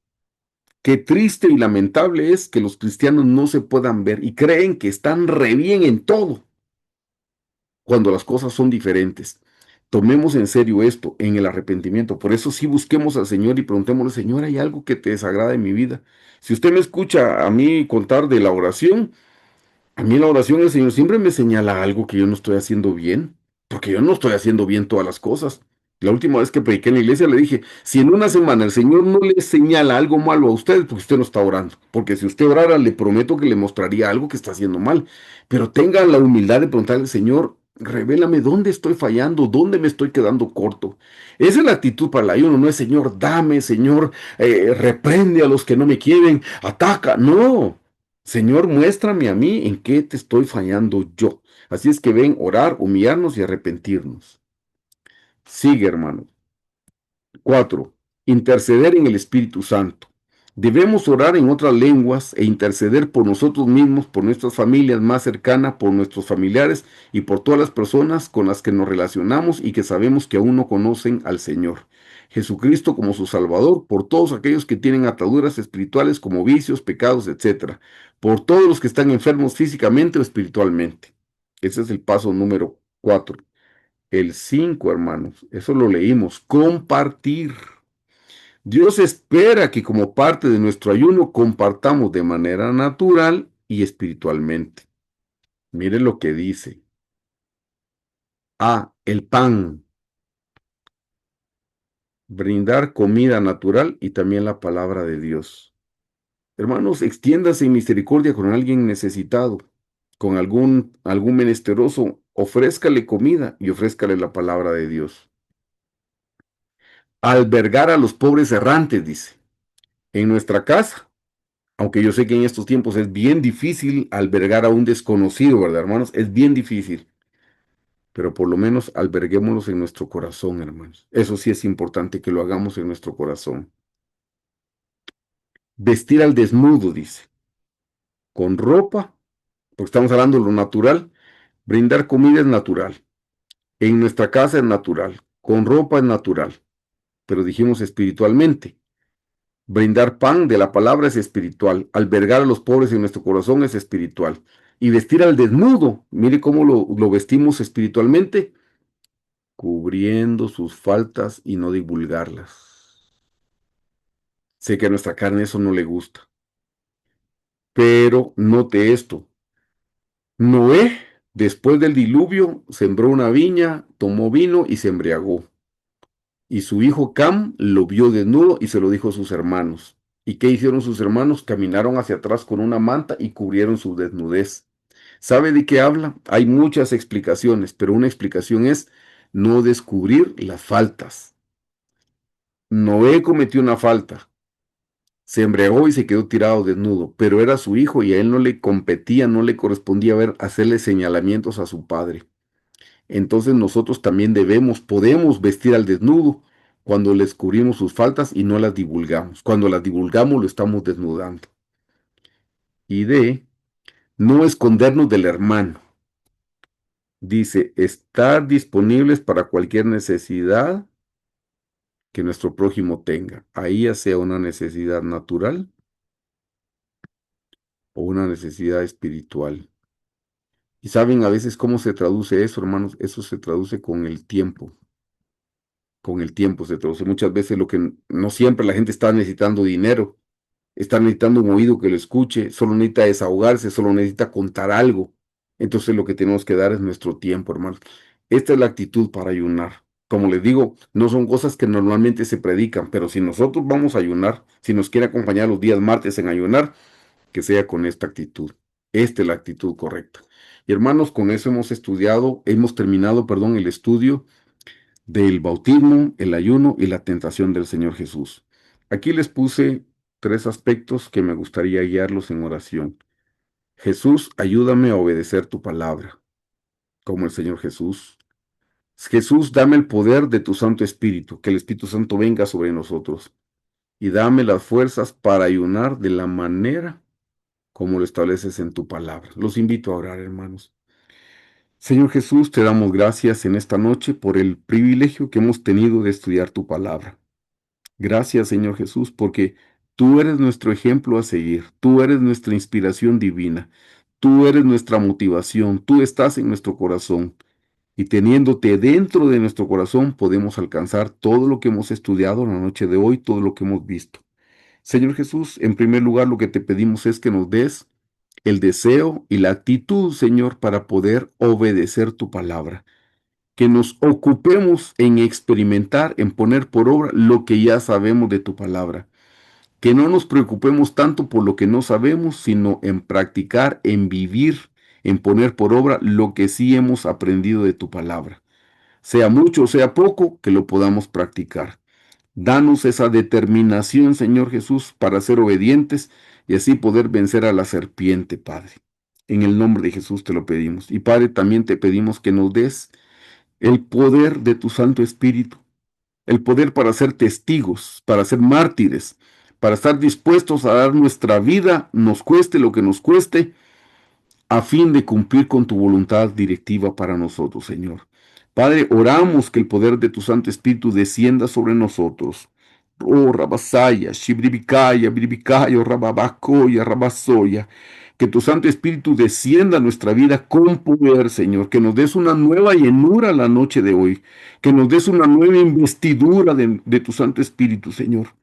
qué triste y lamentable es que los cristianos no se puedan ver y creen que están re bien en todo cuando las cosas son diferentes. Tomemos en serio esto en el arrepentimiento. Por eso sí busquemos al Señor y preguntémosle, Señor, ¿hay algo que te desagrada en mi vida? Si usted me escucha a mí contar de la oración, a mí en la oración el Señor siempre me señala algo que yo no estoy haciendo bien, porque yo no estoy haciendo bien todas las cosas. La última vez que prediqué en la iglesia le dije, si en una semana el Señor no le señala algo malo a usted, porque usted no está orando. Porque si usted orara, le prometo que le mostraría algo que está haciendo mal. Pero tenga la humildad de preguntarle, Señor, revélame dónde estoy fallando, dónde me estoy quedando corto. Esa es la actitud para el ayuno, no es Señor, dame, Señor, reprende a los que no me quieren, ataca. No. Señor, muéstrame a mí en qué te estoy fallando yo. Así es que ven, orar, humillarnos y arrepentirnos. Sigue, hermano. 4. Interceder en el Espíritu Santo. Debemos orar en otras lenguas e interceder por nosotros mismos, por nuestras familias más cercanas, por nuestros familiares y por todas las personas con las que nos relacionamos y que sabemos que aún no conocen al Señor. Jesucristo como su Salvador, por todos aquellos que tienen ataduras espirituales como vicios, pecados, etcétera, por todos los que están enfermos físicamente o espiritualmente. Ese es el paso número 4. El 5, hermanos, eso lo leímos, compartir. Dios espera que como parte de nuestro ayuno compartamos de manera natural y espiritualmente. Mire lo que dice. A, el pan, brindar comida natural y también la palabra de Dios. Hermanos, extiéndase en misericordia con alguien necesitado, con algún menesteroso, ofrézcale comida y ofrézcale la palabra de Dios. Albergar a los pobres errantes, dice. En nuestra casa, aunque yo sé que en estos tiempos es bien difícil albergar a un desconocido, ¿verdad, hermanos? Es bien difícil, pero por lo menos alberguémoslos en nuestro corazón, hermanos. Eso sí es importante que lo hagamos en nuestro corazón. Vestir al desnudo, dice, con ropa, porque estamos hablando de lo natural. Brindar comida es natural. En nuestra casa es natural. Con ropa es natural. Pero dijimos espiritualmente. Brindar pan de la palabra es espiritual. Albergar a los pobres en nuestro corazón es espiritual. Y vestir al desnudo, mire cómo lo vestimos espiritualmente, cubriendo sus faltas y no divulgarlas. Sé que a nuestra carne eso no le gusta. Pero note esto. Noé, después del diluvio, sembró una viña, tomó vino y se embriagó. Y su hijo Cam lo vio desnudo y se lo dijo a sus hermanos. ¿Y qué hicieron sus hermanos? Caminaron hacia atrás con una manta y cubrieron su desnudez. ¿Sabe de qué habla? Hay muchas explicaciones, pero una explicación es no descubrir las faltas. Noé cometió una falta, se embriagó y se quedó tirado desnudo, pero era su hijo y a él no le competía, no le correspondía hacerle señalamientos a su padre. Entonces nosotros también podemos vestir al desnudo cuando les cubrimos sus faltas y no las divulgamos. Cuando las divulgamos lo estamos desnudando. Y D, no escondernos del hermano. Dice, estar disponibles para cualquier necesidad que nuestro prójimo tenga. Ahí ya sea una necesidad natural o una necesidad espiritual. Y saben a veces cómo se traduce eso, hermanos. Eso se traduce con el tiempo. Con el tiempo se traduce. Muchas veces lo que no siempre la gente está necesitando dinero, está necesitando un oído que lo escuche, solo necesita desahogarse, solo necesita contar algo. Entonces lo que tenemos que dar es nuestro tiempo, hermanos. Esta es la actitud para ayunar. Como les digo, no son cosas que normalmente se predican, pero si nosotros vamos a ayunar, si nos quiere acompañar los días martes en ayunar, que sea con esta actitud. Esta es la actitud correcta. Y hermanos, con eso hemos terminado, perdón, el estudio del bautismo, el ayuno y la tentación del Señor Jesús. Aquí les puse 3 aspectos que me gustaría guiarlos en oración. Jesús, ayúdame a obedecer tu palabra, como el Señor Jesús. Jesús, dame el poder de tu Santo Espíritu, que el Espíritu Santo venga sobre nosotros y dame las fuerzas para ayunar de la manera como lo estableces en tu palabra. Los invito a orar, hermanos. Señor Jesús, te damos gracias en esta noche por el privilegio que hemos tenido de estudiar tu palabra. Gracias, Señor Jesús, porque tú eres nuestro ejemplo a seguir, tú eres nuestra inspiración divina, tú eres nuestra motivación, tú estás en nuestro corazón. Y teniéndote dentro de nuestro corazón podemos alcanzar todo lo que hemos estudiado en la noche de hoy, todo lo que hemos visto. Señor Jesús, en primer lugar lo que te pedimos es que nos des el deseo y la actitud, Señor, para poder obedecer tu palabra. Que nos ocupemos en experimentar, en poner por obra lo que ya sabemos de tu palabra. Que no nos preocupemos tanto por lo que no sabemos, sino en practicar, en vivir, en poner por obra lo que sí hemos aprendido de tu palabra. Sea mucho o sea poco, que lo podamos practicar. Danos esa determinación, Señor Jesús, para ser obedientes y así poder vencer a la serpiente, Padre. En el nombre de Jesús te lo pedimos. Y Padre, también te pedimos que nos des el poder de tu Santo Espíritu, el poder para ser testigos, para ser mártires, para estar dispuestos a dar nuestra vida, nos cueste lo que nos cueste, a fin de cumplir con tu voluntad directiva para nosotros, Señor. Padre, oramos que el poder de tu Santo Espíritu descienda sobre nosotros. Oh, Rabasaya, Shibribikaya, Biribikaya, Rababacoya, Rabasoya. Que tu Santo Espíritu descienda a nuestra vida con poder, Señor. Que nos des una nueva llenura la noche de hoy. Que nos des una nueva investidura de tu Santo Espíritu, Señor.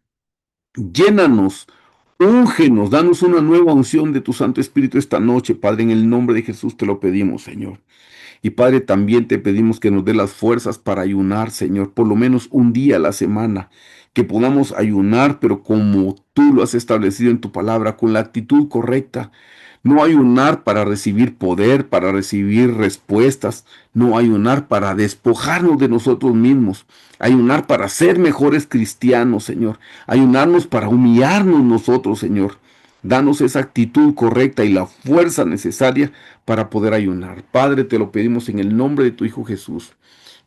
Llénanos, úngenos, danos una nueva unción de tu Santo Espíritu esta noche, Padre. En el nombre de Jesús te lo pedimos, Señor. Y Padre, también te pedimos que nos dé las fuerzas para ayunar, Señor, por lo menos un día a la semana, que podamos ayunar, pero como tú lo has establecido en tu palabra, con la actitud correcta. No ayunar para recibir poder, para recibir respuestas, no ayunar para despojarnos de nosotros mismos, ayunar para ser mejores cristianos, Señor, ayunarnos para humillarnos nosotros, Señor. Danos esa actitud correcta y la fuerza necesaria para poder ayunar. Padre, te lo pedimos en el nombre de tu Hijo Jesús.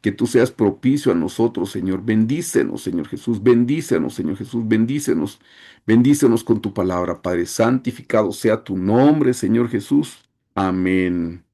Que tú seas propicio a nosotros, Señor. Bendícenos, Señor Jesús. Bendícenos, Señor Jesús. Bendícenos. Bendícenos con tu palabra, Padre. Santificado sea tu nombre, Señor Jesús. Amén.